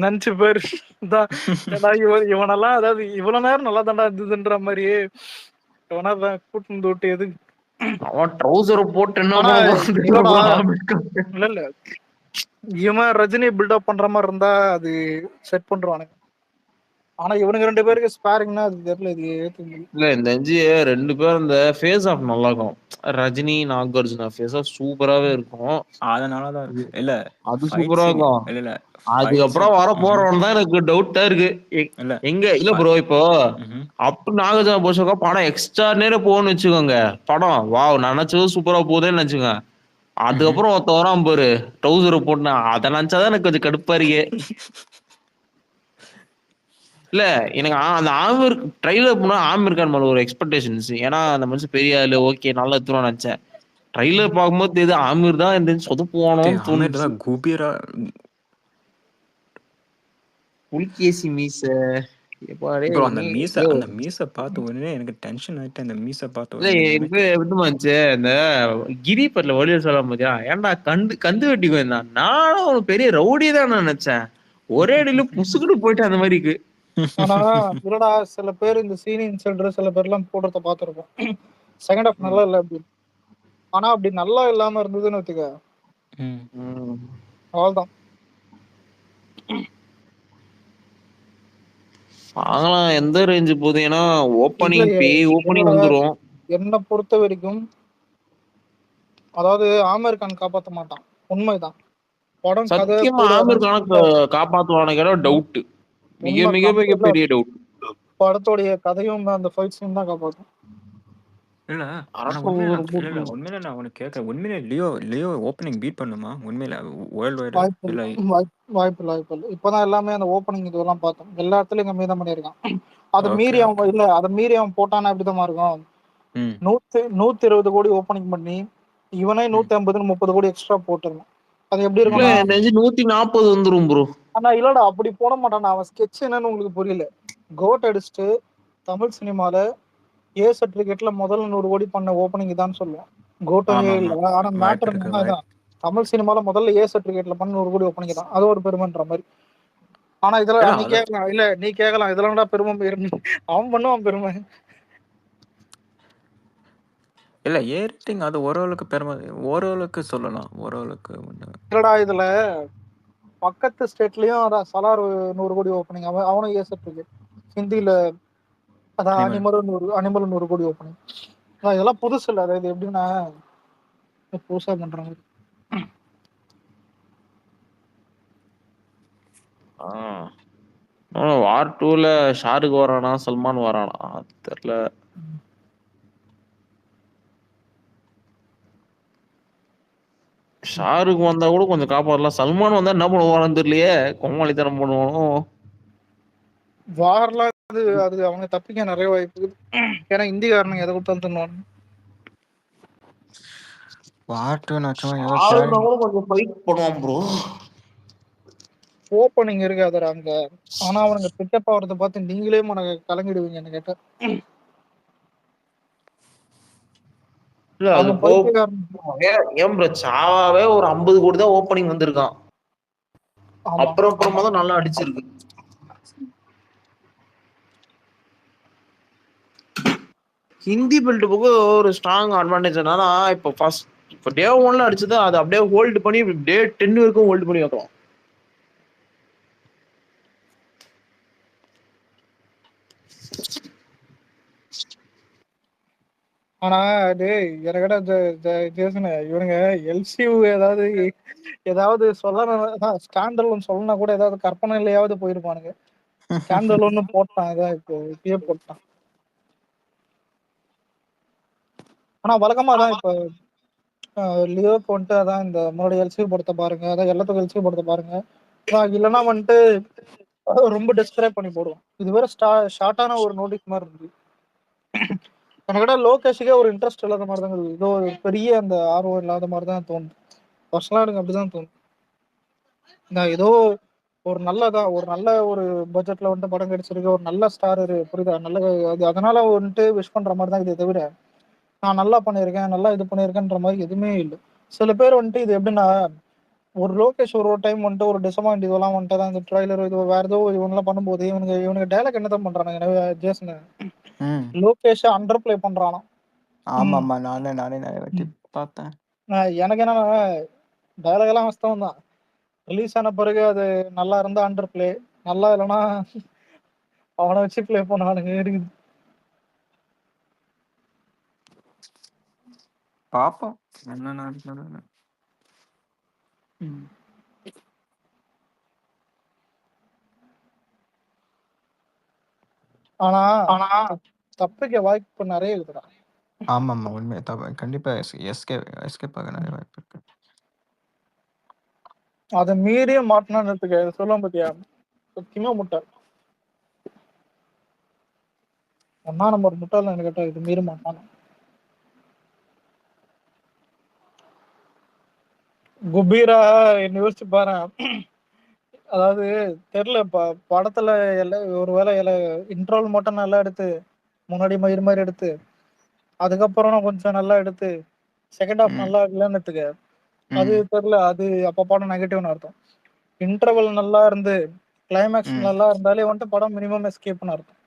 நினைச்சு பேரு இவனெல்லாம் அதாவது இவ்வளவு நேரம் நல்லா தாண்டா இருந்ததுன்ற மாதிரி இவனா கூட்டு விட்டு எது அவன் ட்ரௌசர் போட்டு என்ன இல்ல இவன் ரஜினி பில்டப் பண்ற மாதிரி இருந்தா அது செட் பண்றானுங்க. ஆனா இவனுக்கு 2 பேருக்கு ஸ்பேரிங்னா அது தெரியல. இது இல்ல இந்த அஞ்சு 2 பேரும் இந்த ஃபேஸ் ஆஃப் நல்லா இருக்கும். ரஜினி நாகார்ஜுனா ஃபேஸ் ஆஃப் சூப்பராவே இருக்கும். அதனாலதான் இல்ல அது சூப்பரா இருக்கும். இல்ல அதுக்கப்புறம் வர போறவன் தான் எனக்கு டவுட்டா இருக்கு. எங்க இல்ல ப்ரோ இப்போ அப்ப நாகார்ஜுனா போஷோக்கா படம் எக்ஸ்ட்ரா நேரம் போகணும்னு வச்சுக்கோங்க. படம் வாவ் நினைச்சதும் சூப்பரா போகுதுன்னு நினைச்சுங்க. அதுக்கப்புறம் ஒருத்த வரான் பாரு ட்ரௌசரை போட்டுனா அதை நினைச்சாதான் எனக்கு கொஞ்சம் கடுப்பா இருக்கு. இல்ல எனக்கு அந்த ஆமீர் ட்ரைலர் போனா ஆமீர் கான் மேல ஒரு எக்ஸ்பெக்டேஷன்ஸ். ஏன்னா அந்த மனுஷன் பெரிய ஆளு ஓகே நல்லா எடுத்துருவான்னு நினைச்சேன். ட்ரைலர் பார்க்கும்போது தெரியுது ஆமீர் தான் இந்த சொதப்புவானோன்னு தோணுச்சு. குபீரா புலிகேசி மீச அந்த மீச பார்த்த உடனே எனக்கு டென்ஷன் ஆயிட்டு. அந்த மீச பார்த்த உடனே விட்டுமாச்சு. இந்த கிரி பட்ல வழியில் சொல்ல போதியா ஏன்டா கந்து வெட்டிக்கு வந்தான். நானும் ஒரு பெரிய ரவுடி தான் நினைச்சேன். ஒரே அடியில புசுக்கிட்டு போயிட்டு அந்த மாதிரி இருக்கு. ஆனா இல்லடா சில பேர் இந்த சீனியர் செல்ற சில பேர் எல்லாம் போடுறத பாத்துருப்போம். செகண்ட் ஹாஃப் நல்லா இல்ல அப்படி. ஆனா அப்படி நல்லா இல்லாம இருந்ததுன்னு வச்சுக்க அவ்வளவுதான். பார்க்கலாம் எந்த ரேஞ்சு போகுது. ஏன்னா ஓப்பனிங் இல்லையே பேய் ஓப்பனிங் இல்லடா, வந்துரும். என்னை பொறுத்த வரைக்கும் அதாவது ஆமீர் கான் காப்பாற்ற மாட்டான், உண்மைதான். படம் கதை சத்தியமா கூட ஆமீர் அதான் கான காப்பாத்துவானு கேட்டா டவுட். மிக உண்மை மிக மிக இல்ல, பெரிய டவுட். படத்தோடைய கதையும் அந்த ஃபைட் சீன் தான் காப்பாற்றும். இல்ல ஆனா அரசு உண்மையில ஒரு இல்ல உண்மையில நான் உனக்கு கேட்கறேன். உண்மையில லியோ ஓப்பனிங் பீட் பண்ணுமா உண்மையில வேர்ல்டு வைடு? வாய்ப்பு இல்ல வாய்ப்பு இல்லை, வாய்ப்பு இல்லை. இப்போதான் எல்லாமே அந்த ஓப்பனிங் இதெல்லாம் பார்த்தோம், எல்லா இடத்துலயும் கம்மி தான் பண்ணியிருக்கான். அதை ஓகே மீறி அவன் ஓகே. இல்ல, அதை மீறி அவன் போட்டானா எப்படிதான் இருக்கும். ம் 120 கோடி ஓப்பனிங் பண்ணி இவனே ம் 150 30 கோடி எக்ஸ்ட்ரா போட்டுருந்தான். அது எப்படி இல்ல இருக்கும்னா, நெஞ்சு 140 வந்துரும் ப்ரோ. ஆனா இல்லடா அப்படி போட மாட்டான். அவன் ஸ்கெட்ச் என்னன்னு உங்களுக்கு புரியல. கோட் அடிச்சுட்டு தமிழ் சினிமால ஏ சர்டிபிகேட்ல முதல் 100 கோடி பண்ண ஓப்பனிங் தான் சொல்லுவான். கோட்டும் ஏ ஆமா ஆமா. இல்ல, ஆனா வாய்ப்பு மேட்டர் இருக்கு என்னன்னா வாய்ப்பு. அதான் தமிழ் சினிமால முதல்ல ஏ சர்டிபிகேட்ல பண்ண 100 கோடி ஓப்பனிங் தான், அது ஒரு பெருமைன்ற மாதிரி. ஆனா இல்ல இதெல்லாம் நீ அது கேட்கலாம், இல்ல நீ கேட்கலாம் இதெல்லாம் பெருமை அவன் பண்ணுவான் பெருமை. இல்ல ஏ ரேட்டிங் அது ஓரளவுக்கு பெருமை, ஓரளவுக்கு சொல்லலாம், ஓரளவுக்கு ஒண்ணு. இல்லடா இதுல பக்கத்து ஸ்டேட்லயும் அதான் சலார் 100 கோடி ஓப்பனிங், அவனும் ஏ சர்டிபிகேட். ஹிந்தில அதான் அனிமல். அனிமல் 100 கோடி ஓப்பனிங். இதெல்லாம் புதுசு இல்ல, அதாவது எப்படின்னா புதுசா பண்றாங்க. வார் 2ல ஷாருக் வரானா சல்மான் வரானா தெரியல. ஷாருக் வந்தா கூட கொஞ்சம் காப்பாடலாம். சல்மான் வந்தா என்ன பண்ணுவானு தெரியலையே. கோமாளித்தனம் பண்ணுவானோ. வார்லாம் அது அது அவங்க தப்பிக்க நிறைய வாய்ப்பு இருக்குது. ஏன்னா இந்திக்காரனுங்க எதை கொடுத்தாலும் தருவாங்க. வாட்டு நச்சமா ஏதோ ஷாருக்னா கூட கொஞ்சம் ஃபைட் பண்ணுவான் ப்ரோ. ஓப்பனிங் இருக்காதுடா அங்க. ஆனா அவனுங்க பிக்கப் ஆகிறத பார்த்து நீங்களே கலங்கிடுவீங்க என்ன கேட்டா. இல்ல அது அவங்க பைத்தியக்காரன். ஏன் ப்ரோ சாவாவே ஒரு 50 கோடி தான் ஓப்பனிங் வந்திருக்கான். ஆமா அப்புறமா தான் நல்லா அடிச்சிருக்கு. ஹிந்தி பெல்ட் போக ஒரு ஸ்ட்ராங் அட்வான்டேஜ் என்னன்னா இப்போ டே 1ல அடிச்சது அது அப்படியே ஹோல்டு பண்ணி டே 10 வரைக்கும் ஹோல்டு பண்ணி வைக்கலாம். ஆனா டேய் எனக்கிட்ட ஜேசன் இவனுங்க எல்சியூ ஏதாவது ஏதாவது சொல்லணும், ஸ்டாண்டர்ட் ஒன்று சொல்லணும் கூட ஏதாவது கற்பனையிலையாவது போயிருப்பானுங்க. ஸ்டாண்டர்ட் ஒன்று போட்டான், இதான் இப்போ இப்பயே போட்டான். ஆனா வழக்கமா தான் இப்போ லியோக்கு வந்துட்டு அதான் இந்த முன்னாடி எல்சியூ படத்தை பாருங்க, அதான் எல்லாத்துக்கும் எல்சியூ படத்தை பாருங்க. இல்லைன்னா வந்துட்டு ரொம்ப டிஸ்கிரைப் பண்ணி போடுவோம். இது வேற ஷார்ட்டான ஒரு நோட்டீஸ் மாதிரி இருக்கு. எனக்கிட்ட லோகேஷுக்கே ஒரு இன்ட்ரெஸ்ட் இல்லாத மாதிரி தான் இருக்குது. ஏதோ ஒரு பெரிய அந்த ஆர்வம் இல்லாத மாதிரி தான் தோணுது. பர்சனலாக எனக்கு அப்படிதான் தோணுது. நான் ஏதோ ஒரு நல்ல ஒரு பட்ஜெட்ல வந்துட்டு படம் கிடைச்சிருக்கு, ஒரு நல்ல ஸ்டார் புரியுதா, நல்ல அது அதனால வந்துட்டு விஷ் பண்ற மாதிரி தான் இதை தவிர நான் நல்லா பண்ணியிருக்கேன், நல்லா இது பண்ணியிருக்கேன்ற மாதிரி எதுவுமே இல்லை. சில பேர் வந்துட்டு இது எப்படின்னா, ஒரு லோகேஷ் ஒரு டைம் வந்துட்டு ஒரு டிசப்பாயிண்ட் இதெல்லாம் வந்துட்டு தான் இந்த ட்ரைலர் இது வேற ஏதோ இவங்கெல்லாம் பண்ணும்போது இவனுக்கு டைலாக் என்ன தான் பண்றானுங்க எனவே ஜேசன் ம் லோகேஷ் அண்டர் பிளே பண்றானா. ஆமா ஆமா. நானே நிறைய வாட்டி பார்த்தேன். எனக்கு என்னன்னா டைலாக் எல்லாம் வாஸ்தவம் தான். ரிலீஸ் ஆன பிறகு அது நல்லா இருந்தா அண்டர் பிளே, நல்லா இல்லைன்னா அவனை வச்சு பிளே பண்ணானுங்க இருக்குது. பார்ப்போம் என்ன நடக்குதுன்னு. ஆனா தப்பிக்க வாய்ப்பு நிறைய இருக்குடா. ஆமா ஆமா உண்மை கண்டிப்பா எஸ்கேப் ஆக நிறைய வாய்ப்பு இருக்கு. அதை மீறிய மாட்டினதுக்கு சொல்ல பத்தியா சத்தியமா முட்டாள். ஒன்னா நம்பர் முட்டாள் எனக்கு கேட்டா இது மீறி மாட்டான். குபீரா என்ன யோசிச்சு பாரு. அதாவது தெரியல படத்துல ஒருவேளை இன்ட்ரோல் மட்டும் நல்லா எடுத்து முன்னாடி மயிர் மாதிரி எடுத்து அதுக்கப்புறம் கொஞ்சம் நல்லா எடுத்து செகண்ட் ஹாஃப் ம் நல்லா இல்லைன்னு அது ம் தெரியல, அது அப்ப படம் நெகட்டிவ்னு அர்த்தம். இன்டர்வல் நல்லா இருந்து கிளைமேக்ஸ் ம். நல்லா இருந்தாலே வந்துட்டு படம் மினிமம் எஸ்கேப்னு அர்த்தம்.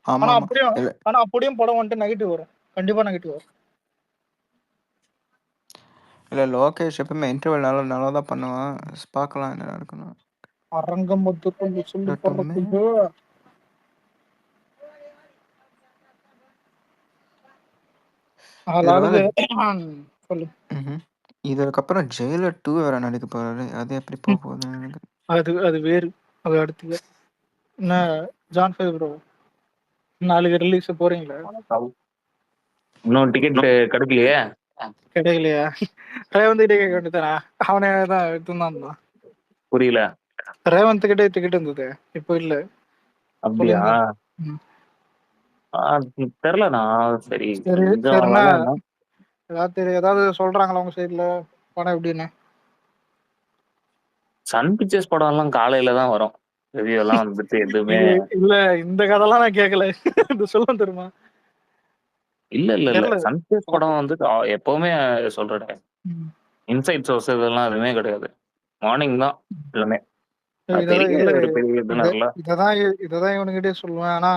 ஆமா ஆனா ஆமா. அப்படியும் இல்ல ஆனா அப்படியும் படம் வந்துட்டு நெகட்டிவ் வரும், கண்டிப்பா நெகட்டிவ் வரும். இல்ல லோகேஷ் எப்பவுமே இன்டர்வல் நல்லா தான் பண்ணுவான். பார்க்கலாம் என்ன நடக்கணும். அரங்கம் ஒத்துக்கொண்டு சொல்லி இருக்கட்டுமே. போடுறதுக்கு இதுல வேற ஆளாளுக்கு சொல்லு. இதுக்கப்புறம் ஜெயிலர் 2 வேற நடிக்க போறாரு. அது எப்படி போக போகுதுன்னு எனக்கு அது வேறு. அது அடுத்து என்ன ஜான் ஃபேவரோ நாளைக்கு ரிலீஸ் போறீங்களா? இன்னும் டிக்கெட் கிடைக்கலையே. கிடைக்கலையா? ரேவந்த் கிட்டே கேட்க வேண்டியதானே, அவனே தான் எடுத்துதான் இருந்தான். புரியல. ரேவந்த் கிட்டே டிக்கெட் இருந்தது, இப்போ இல்ல அப்படியா? ம். தெரியலண்ணா. சரி சரி கொஞ்சம் சரிண்ணா, வேலை என்ன? ஏதாவது சொல்றாங்களா உங்க சைட்ல படம் எப்படின்னு? சன் பிக்சர்ஸ் படம் எல்லாம் காலையில தான் வரும். ரிவ்யூ எல்லாம் வந்துட்டு எதுவுமே இல்ல இந்த கதைலாம் நான் கேட்கல. இது சொல்ல தெரியுமா? இல்ல இல்ல இல்ல. தெரியல. சன் பிக்சர்ஸ் படம் வந்து எப்பவுமே சொல்றேன், ம். இன்சைட் சோர்ஸ் இதெல்லாம் எதுவுமே கிடையாது. மார்னிங் தான் எல்லாமே. அது இததான் பெரிய இல்ல ஒரு பெரிய இதுன்னு இததான் இவனுக்கிட்டே சொல்லுவேன். ஆனா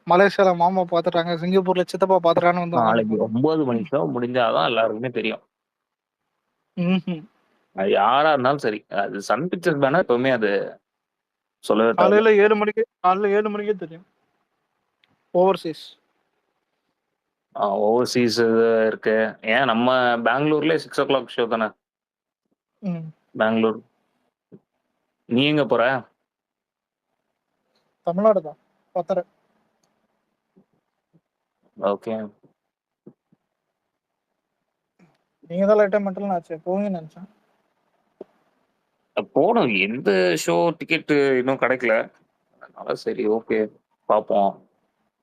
மலேசியால மாமா பாத்துட்டாங்க, சிங்கப்பூர்ல சித்தப்பா பாத்துட்டான்னு வந்து நாளைக்கு உட்காந்து 9 மணி ஷோ முடிஞ்சாதான் எல்லாருக்குமே தெரியும். ம். அது யாரா இருந்தாலும் சரி, அது சன் பிக்சர்ஸ் பேனர் எப்பவுமே அது சொல்லவே தேவையில்ல. காலையில 7 மணிக்கே தெரியும். ஓவர்சீஸ். ஓவர்சீஸ் இருக்கு. ஏன் நம்ம பெங்களூர்ல 6 o'clock ஷோ தானே. ம். பெங்களூர். நீ எங்க போற? தமிழ்நாடு தான். 10:30. ஓகே. நீங்க தான் லைட்டா மென்டல் ஆச்சு, போவீங்கன்னு நினைச்சேன். போகணும். எந்த ஷோ டிக்கெட் இன்னும் கிடைக்கல. அதனால சரி ஓகே பார்ப்போம்.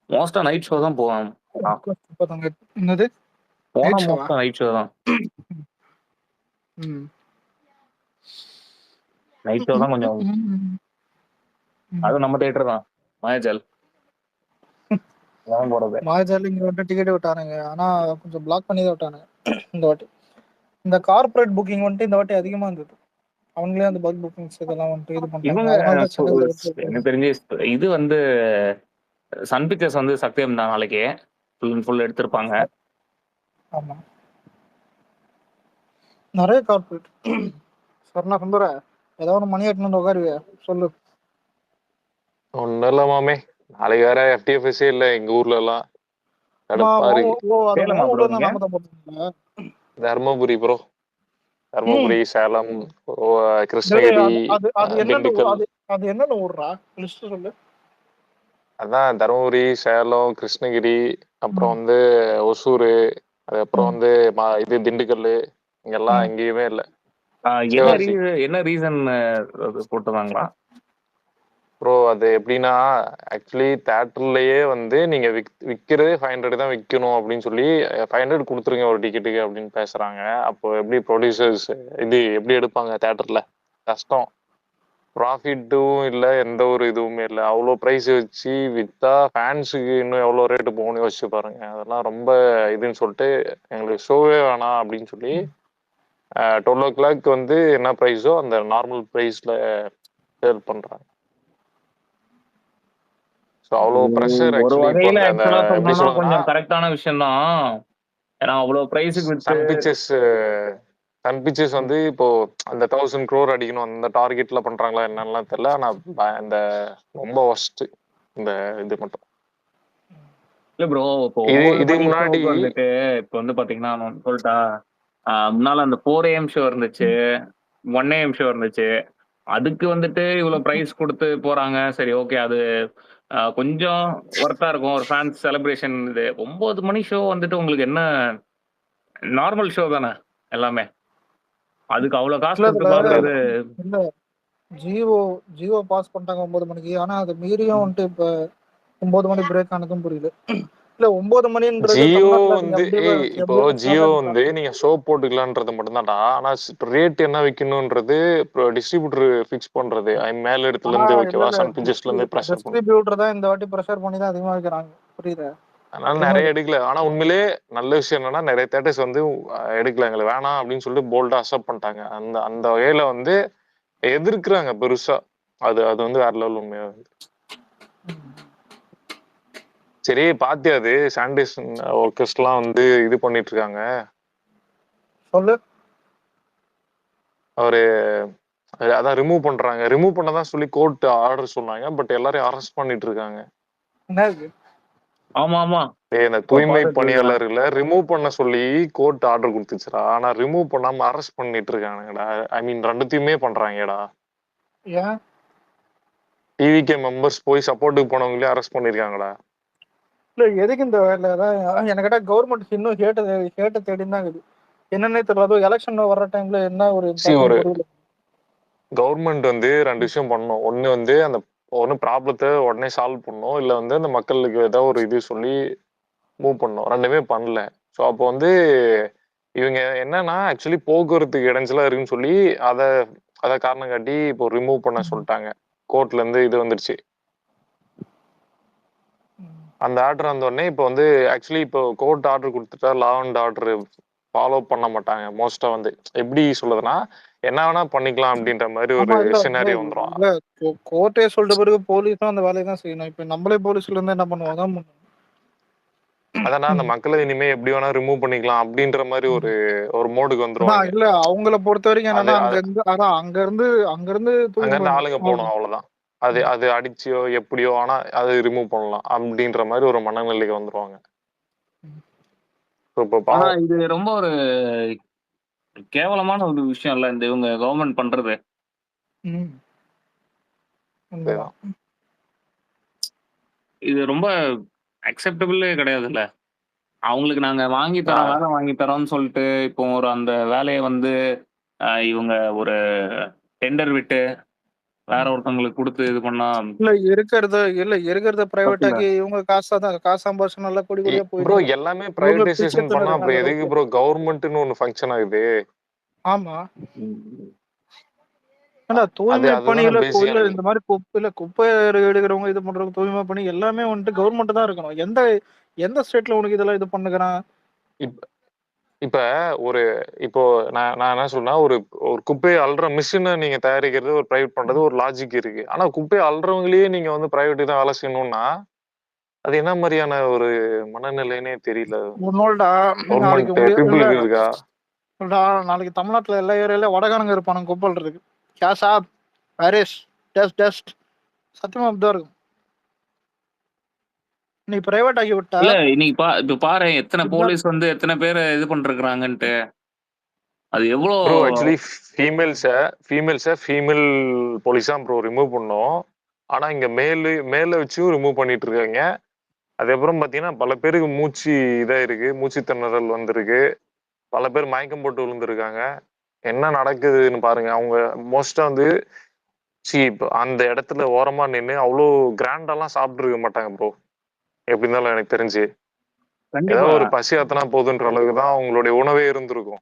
மோஸ்டா நைட் ஷோ தான் போவேன். என்னது போனா நைட் ஷோவா? மோஸ்டா நைட் ஷோ தான். ம். நைட் ஷோ தான் கொஞ்சம். அது நம்ம தியேட்டர் தான், மாயாஜால். நான் போறது. மாஜால இங்க வந்து டிக்கெட் விட்டானுங்க, ஆனா கொஞ்சம் பிளாக் பண்ணி தான் விட்டானுங்க இந்த வாட்டி. இந்த கார்ப்பரேட் புக்கிங் வந்துட்டு இந்த வாட்டி அதிகமா இருந்தது. அவங்களே அந்த பல்க் புக்கிங்ஸ் இதெல்லாம் வந்துட்டு இது பண்ணிட்டாங்க. இவங்க அதனால தான் சென்னையில எனக்கு தெரிஞ்சு இது வந்து சன் பிக்சர்ஸ் வந்து சத்தியம் தான் நாளைக்கு ஃபுல் அண்ட் ஃபுல் எடுத்திருப்பாங்க. ஆமா, நிறைய கார்ப்பரேட். சொன்னா சுந்தர ஏதாவது ஒன்று மணி எட்டுன்னு உட்காருவியா சொல்லு. ஒன்றும் இல்லை மாமே, நாளைக்கு வேற எஃப்டிஎஃப்எஸ்ஸே இல்லை எங்கள் ஊர்ல எல்லாம். கடுப்பா இருக்கு. சேலமா ப்ரோ நீங்க? நாம தான் போட்டுருக்கீங்களா? தர்மபுரி ப்ரோ, தர்மபுரி, சேலம், டேய், கிருஷ்ணகிரி, அது என்னென்ன திண்டுக்கல். அது என்னென்ன ஊர்ரா லிஸ்ட் சொல்லு. அதான் தர்மபுரி, சேலம், கிருஷ்ணகிரி, அப்புறம் ம். வந்து ஒசூர், அதுக்கப்புறம் ம். வந்து இது திண்டுக்கல். இங்கெல்லாம் ம். எங்கேயுமே இல்லை. என்ன சிவகாசி என்ன ரீசன் போட்டுதாங்களா ப்ரோ, அது எப்படின்னா ஆக்சுவலி தேட்டர்லயே வந்து நீங்க விற்கிறது 500 தான் விற்கணும் அப்படின்னு சொல்லி 500 கொடுத்துருங்க ஒரு டிக்கெட்டுக்கு அப்படின்னு பேசுறாங்க. அப்போ எப்படி ப்ரொடியூசர்ஸ் இது எப்படி எடுப்பாங்க தேட்டர்ல? கஷ்டம். ப்ராஃபிட்டும் இல்லை, எந்த ஒரு இதுவுமே இல்லை. அவ்வளோ ப்ரைஸ் வச்சு விற்றா ஃபேன்ஸுக்கு இன்னும் எவ்வளோ ரேட்டு போகணும்னு யோசிச்சு பாருங்க. அதெல்லாம் ரொம்ப இதுன்னு சொல்லிட்டு எங்களுக்கு ஷோவே வேணாம் அப்படின்னு சொல்லி 12 o'clock வந்து என்ன ப்ரைஸோ அந்த நார்மல் ப்ரைஸில் சேல் பண்ணுறாங்க. ஸோ அவ்வளோ ப்ரெஷர் ஒரு ஆக்சுவலி இப்போ வகையில அந்த ஆக்சுவலா எப்படி சொல்லணும்னா சொல்றதுன்னா, கொஞ்சம் கரெக்டான விஷயம் தான். ஏன்னா அவ்வளவு பிரைஸுக்கு வித்து சன் பிக்சர்ஸ் வந்து இப்போ அந்த 1000 crore அடிக்கணும் அந்த டார்கெட்ல பண்றாங்களா என்னன்னு தெரியல. ஆனா இந்த ரொம்ப ஒஸ்ட் இந்த இது மட்டும். இல்ல ப்ரோ, இப்போ இது 9 இதுக்கு மணி முன்னாடி ஷோக்கு வந்துட்டு இப்போ வந்து பாத்தீங்கன்னா நான் சொல்லிட்டா, முன்னால அந்த 4 AM ஷோ இருந்துச்சு, 1 AM ஷோ இருந்துச்சு. அதுக்கு வந்துட்டு இவ்வளவு பிரைஸ் கொடுத்து போறாங்க. சரி ஓகே, அது கொஞ்சம் ஒர்த்தா இருக்கும் ஒரு ஃபேன்ஸ் செலிப்ரேஷன். இது 9 மணி ஷோ வந்துட்டு உங்களுக்கு என்ன நார்மல் ஷோ தானே எல்லாமே. அதுக்கு அவ்வளவு காசு இல்ல கொடுத்து இதுல பாக்குறது. இல்ல ஜியோ ஜியோ பாஸ் பண்ணிட்டாங்க 9 மணிக்கு. ஆனா அது மீறியும் வந்துட்டு இப்ப 9 மணி பிரேக் ஆனதும் புரியுது. இல்ல 9 மணின்றது ஜியோ தமிழ்நாட்டுல அது வந்து இப்போ எப்படி ஜியோ வந்து நீங்க ஷோ போட்டுக்கலான்றது மட்டும்தான்டா. ஆனா ரேட் என்ன வைக்கணும்ன்றது டிஸ்ட்ரிபியூட்டர் ஃபிக்ஸ் பண்றது. மேல இடத்துல ஆனா இருந்து இல்ல வைக்கவா, இல்ல சன் பிக்சர்ஸ்ல இருந்து ப்ரெஷர் பண்ணும். டிஸ்ட்ரிபியூட்டர் தான் இந்த வாட்டி ப்ரெஷர் பண்ணி தான் அதிகமா வைக்கிறாங்க. புரியுது? அதனால அதிகமா நிறைய எடுக்கல. ஆனா உண்மையிலே நல்ல விஷயம் என்னன்னா நிறைய தேட்டர்ஸ் வந்து எடுக்கல, எங்களுக்கு வேணாம் அப்படின்னு சொல்லிட்டு போல்டா அக்செப்ட் பண்ணிட்டாங்க. அந்த அந்த வகையில வந்து எதிர்க்கிறாங்க பெருசா. அது அது வந்து வேற லெவல் உண்மையா வந்து. சரி பாத்தியா, அது சானிடேஷன் ஒர்க்கர்ஸ்லாம் வந்து இது பண்ணிட்டு இருக்காங்க. சொல்லு. அவரு அதான் ரிமூவ் பண்ணதான் சொல்லி கோர்ட் ஆர்டர் சொன்னாங்க. பட் எல்லாரையும் அரெஸ்ட் பண்ணிட்டு இருக்காங்க. என்ன இருக்கு? ஆமா ஆமா இந்த இப்ப தூய்மை பார்த்துட்டு இருக்கிறேன். பணியாளர்களை ரிமூவ் பண்ண சொல்லி கோர்ட் ஆர்டர் கொடுத்துச்சுடா. ஆனா ரிமூவ் பண்ணாம அரெஸ்ட் பண்ணிட்டு இருக்கானுங்கடா. ஐ மீன் ரெண்டுத்தையுமே பண்றாங்கடா. ஏன் டிவிகே மெம்பர்ஸ் போய் சப்போர்ட்டுக்கு போனவங்களே அரெஸ்ட் பண்ணிருக்காங்கடா. இல்ல எதுக்கு இந்த வேலை தான் எனக்கு கேட்டா கவர்மெண்ட் இன்னும் கேட்ட தேடின்னு தான் இருக்குது. என்னன்னே தெரியல. அதுவும் எலெக்ஷன் வர்ற டைம்ல என்ன ஒரு See, ஒரு இம்பாக்ட் புரியல. கவர்மெண்ட் வந்து ரெண்டு விஷயம் பண்ணணும். ஒண்ணு வந்து அந்த ஒண்ணு ப்ராப்ளத்தை உடனே சால்வ் பண்ணணும், இல்ல வந்து அந்த மக்களுக்கு ஏதாவது ஒரு இது சொல்லி மூவ் பண்ணணும். ரெண்டுமே பண்ணல. ஸோ அப்போ வந்து இவங்க என்னன்னா ஆக்சுவலி போக்குவரத்துக்கு இடைஞ்சலா இருக்குன்னு சொல்லி அதை அதை காரணம் காட்டி இப்போ ரிமூவ் பண்ண சொல்லிட்டாங்க. கோர்ட்ல இருந்து இது வந்துருச்சு. அந்த ஆர்டர் வந்த உடனே இப்போ வந்து ஆக்சுவலி இப்போ கோர்ட் ஆர்டர் கொடுத்துட்டா லா அண்ட் ஆர்டர் ஃபாலோ பண்ண மாட்டாங்க மோஸ்டா. வந்து எப்படி சொல்லுதுன்னா என்ன வேணா பண்ணிக்கலாம் அப்படின்ற மாதிரி ஒரு ஆமா இல்ல சினாரியோ வந்துடும். இல்ல கோர்ட்டே சொல்லிட்ட பிறகு போலீஸும் அந்த வேலையை தான் செய்யணும். இப்ப நம்மளே போலீஸ்ல இருந்தா என்ன பண்ணுவாங்க? அதனா அந்த மக்களை இனிமே எப்படி வேணா ரிமூவ் பண்ணிக்கலாம் அப்படின்ற மாதிரி ஒரு மோடுக்கு வந்துருவாங்க. இல்ல அவங்கள பொறுத்த வரைக்கும் அது என்னன்னா அங்க இருந்து அங்க இருந்து தூக்கிட்டு ஆளுங்க போகணும், அவ்வளவுதான். அது அது அடிச்சியோ எப்படியோ ஆனா அது ரிமூவ் பண்ணலாம் அப்படின்ற மாதிரி ஒரு மனநிலைக்கு வந்துருவாங்க. இப்போ ஆனா பாவம். இது ரொம்ப ஒரு கேவலமான ஒரு விஷயம் இல்ல இந்த இவங்க கவர்மெண்ட் பண்றது. ம். உண்மைதான். இது ரொம்ப அக்செப்டபிளே கிடையாதுல்ல. அவங்களுக்கு நாங்க வாங்கி தரோம், வேலை வாங்கி தரோம்னு சொல்லிட்டு இப்போ ஒரு அந்த வேலையை வந்து இவங்க ஒரு டெண்டர் விட்டு வேற ஒருத்தவங்களுக்கு கொடுத்து இது பண்ணா இல்ல இருக்கிறத பிரைவேட் ஆக்கி இவங்க காசு சம்பாதிச்சு நல்லா கொடி கொடியா ப்ரோ போயிடுவாங்க. எல்லாமே இவங்க பிரைவேடைசேஷன் பிச்சை பண்ணா தின்னுறாங்க அப்புறம் அந்த எதுக்கு அளவுக்கு. ப்ரோ கவர்மெண்ட்னு ஒண்ணு ஃபங்க்ஷன் ஆகுது? ஆமா. ஆனா தூய்மை அதுதானே பணியில பேசிக்கா. இந்த மாதிரி குப்பை எடுக்கிறவங்க இது பண்றவங்க தூய்மை பணி எல்லாமே வந்துட்டு கவர்மெண்ட் தான் இருக்கணும். எந்த ஸ்டேட்ல உனக்கு இதெல்லாம் இது பண்ணுகிறான்? இப்ப ஒரு இப்போ நான் என்ன சொல்றேன்னா ஒரு ஒரு குப்பையை அள்ளுற மிஷினை நீங்க தயாரிக்கிறது ஒரு பிரைவேட் பண்றது ஒரு லாஜிக் இருக்கு. ஆனா குப்பையை அள்ளுறவங்களையே நீங்க வந்து பிரைவேட் தான் வேலை செய்யணும்னா அது என்ன மாதிரியான ஒரு மனநிலைன்னே தெரியல. ஒன்னோல்டா நாளைக்கு கவர்மெண்ட் பீப்புளுக்கு இருக்கா? நாளைக்கு தமிழ்நாட்டுல எல்லா ஏரியால வடகாரங்க இருப்பானுங்க குப்பல் இருக்கு. கேஷா பாரிஸ் டஸ்ட் சத்தியமா அப்படிதான் இருக்கும். நீ பிரைவேட் ஆகி விட்டா இல்ல இன்னைக்கு இப்ப பாரு எத்தனை போலீஸ் வந்து எத்தனை பேரை இது பண்றாங்கன்ட்டு. அது எவ்வளோ ப்ரோ ஆக்சுவலி ஃபீமேல் போலீஸா ப்ரோ ரிமூவ் பண்ணோம். ஆனா இங்க மேல வச்சும் ரிமூவ் பண்ணிட்டு இருக்காங்க. அதுக்கப்புறம் பாத்தீங்கன்னா பல பேருக்கு மூச்சு இதா இருக்கு, மூச்சு திணறல் வந்திருக்கு, பல பேர் மயக்கம் போட்டு விழுந்திருக்காங்க. என்ன நடக்குதுன்னு பாருங்க. அவங்க மோஸ்டா வந்து அந்த இடத்துல ஓரமா நின்று அவ்வளோ கிராண்டாலாம் சாப்பிட்டு இருக்க மாட்டாங்க ப்ரோ. எப்படி இருந்தாலும் எனக்கு தெரிஞ்சு கண்டிப்பா ஏதாவது ஒரு பசி ஆத்தனா போதுன்ற அளவுக்கு தான் அவங்களுடைய உணவே இருந்திருக்கும்.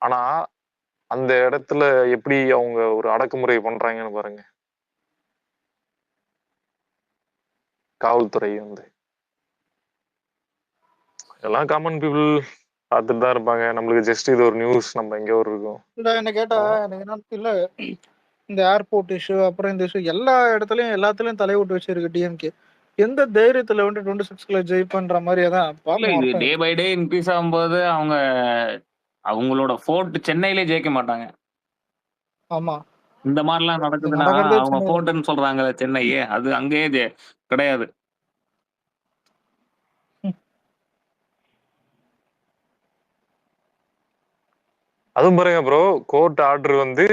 ஆனா அந்த இடத்துல எப்படி அவங்க ஒரு அடக்குமுறை பண்றாங்கன்னு பாருங்க காவல்துறை வந்து. எல்லாம் காமன் பீப்புள் பார்த்துட்டு தான் இருப்பாங்க. நம்மளுக்கு ஜஸ்ட் இது ஒரு நியூஸ், நம்ம எங்க ஒரு இருக்கோம். என்ன கேட்டா எனக்கு என்ன இல்ல இந்த ஏர்போர்ட் இஷ்யூ அப்புறம் இந்த இஷ்யூ எல்லாத்துலயும் தலைவிட்டு வச்சிருக்கு டிஎம்கே. எந்த தைரியத்துல வந்து 26ல ஜெயிப்பன்ற மாதிரியே தான் இல்ல இது டே பை டே இன்க்ரீஸ் ஆகும்போது அவங்களோட ஃபோர்ட் சென்னையிலே ஜெயிக்க மாட்டாங்க. ஆமா இந்த மாதிரிலாம் நடக்குதுன்னா நடக்கிறதே அவங்க சென்னையில. ஃபோர்ட்னு சொல்றாங்கல்ல சென்னையே, அது அங்கேயே கிடையாது. அதுவும் பாருங்க ப்ரோ, கோர்ட் ஆர்டர் வந்து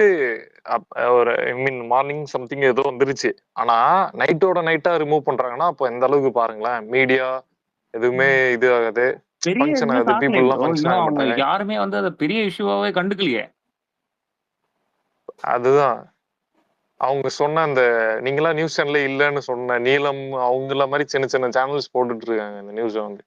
ஒரு ஐ மீன் மார்னிங் சம்திங் ஏதோ வந்துருச்சு. ஆனா நைட்டோட நைட்டா ரிமூவ் பண்றாங்கன்னா அப்போ எந்த அளவுக்கு பாருங்களேன். மீடியா எதுவுமே இது ஆகாது, பெரிய ஃபங்க்ஷன் நியூஸ் ஆகுது, ஆகலையே பீப்புள் எல்லாம் ப்ரோ. ஃபங்க்ஷன் இன்னும் ஆக அவங்க மாட்டாங்க. யாருமே வந்து அதை பெரிய இஷ்யூவாவே கண்டுக்கலையே. அதுதான் அவங்க சொன்ன அந்த நீங்களா நியூஸ் சேனல்ல இல்லன்னு சொன்ன நீலம் அவங்கள மாதிரி சின்ன சின்ன சேனல்ஸ் போட்டுட்டு இருக்காங்க இந்த நியூஸை வந்து.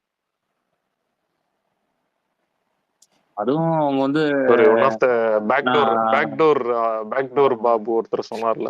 அதுவும் அவங்க வந்து ஒரு ஒன் ஆஃப் த பேக்டோர் பாபு ஒருத்தர் சொன்னார்ல.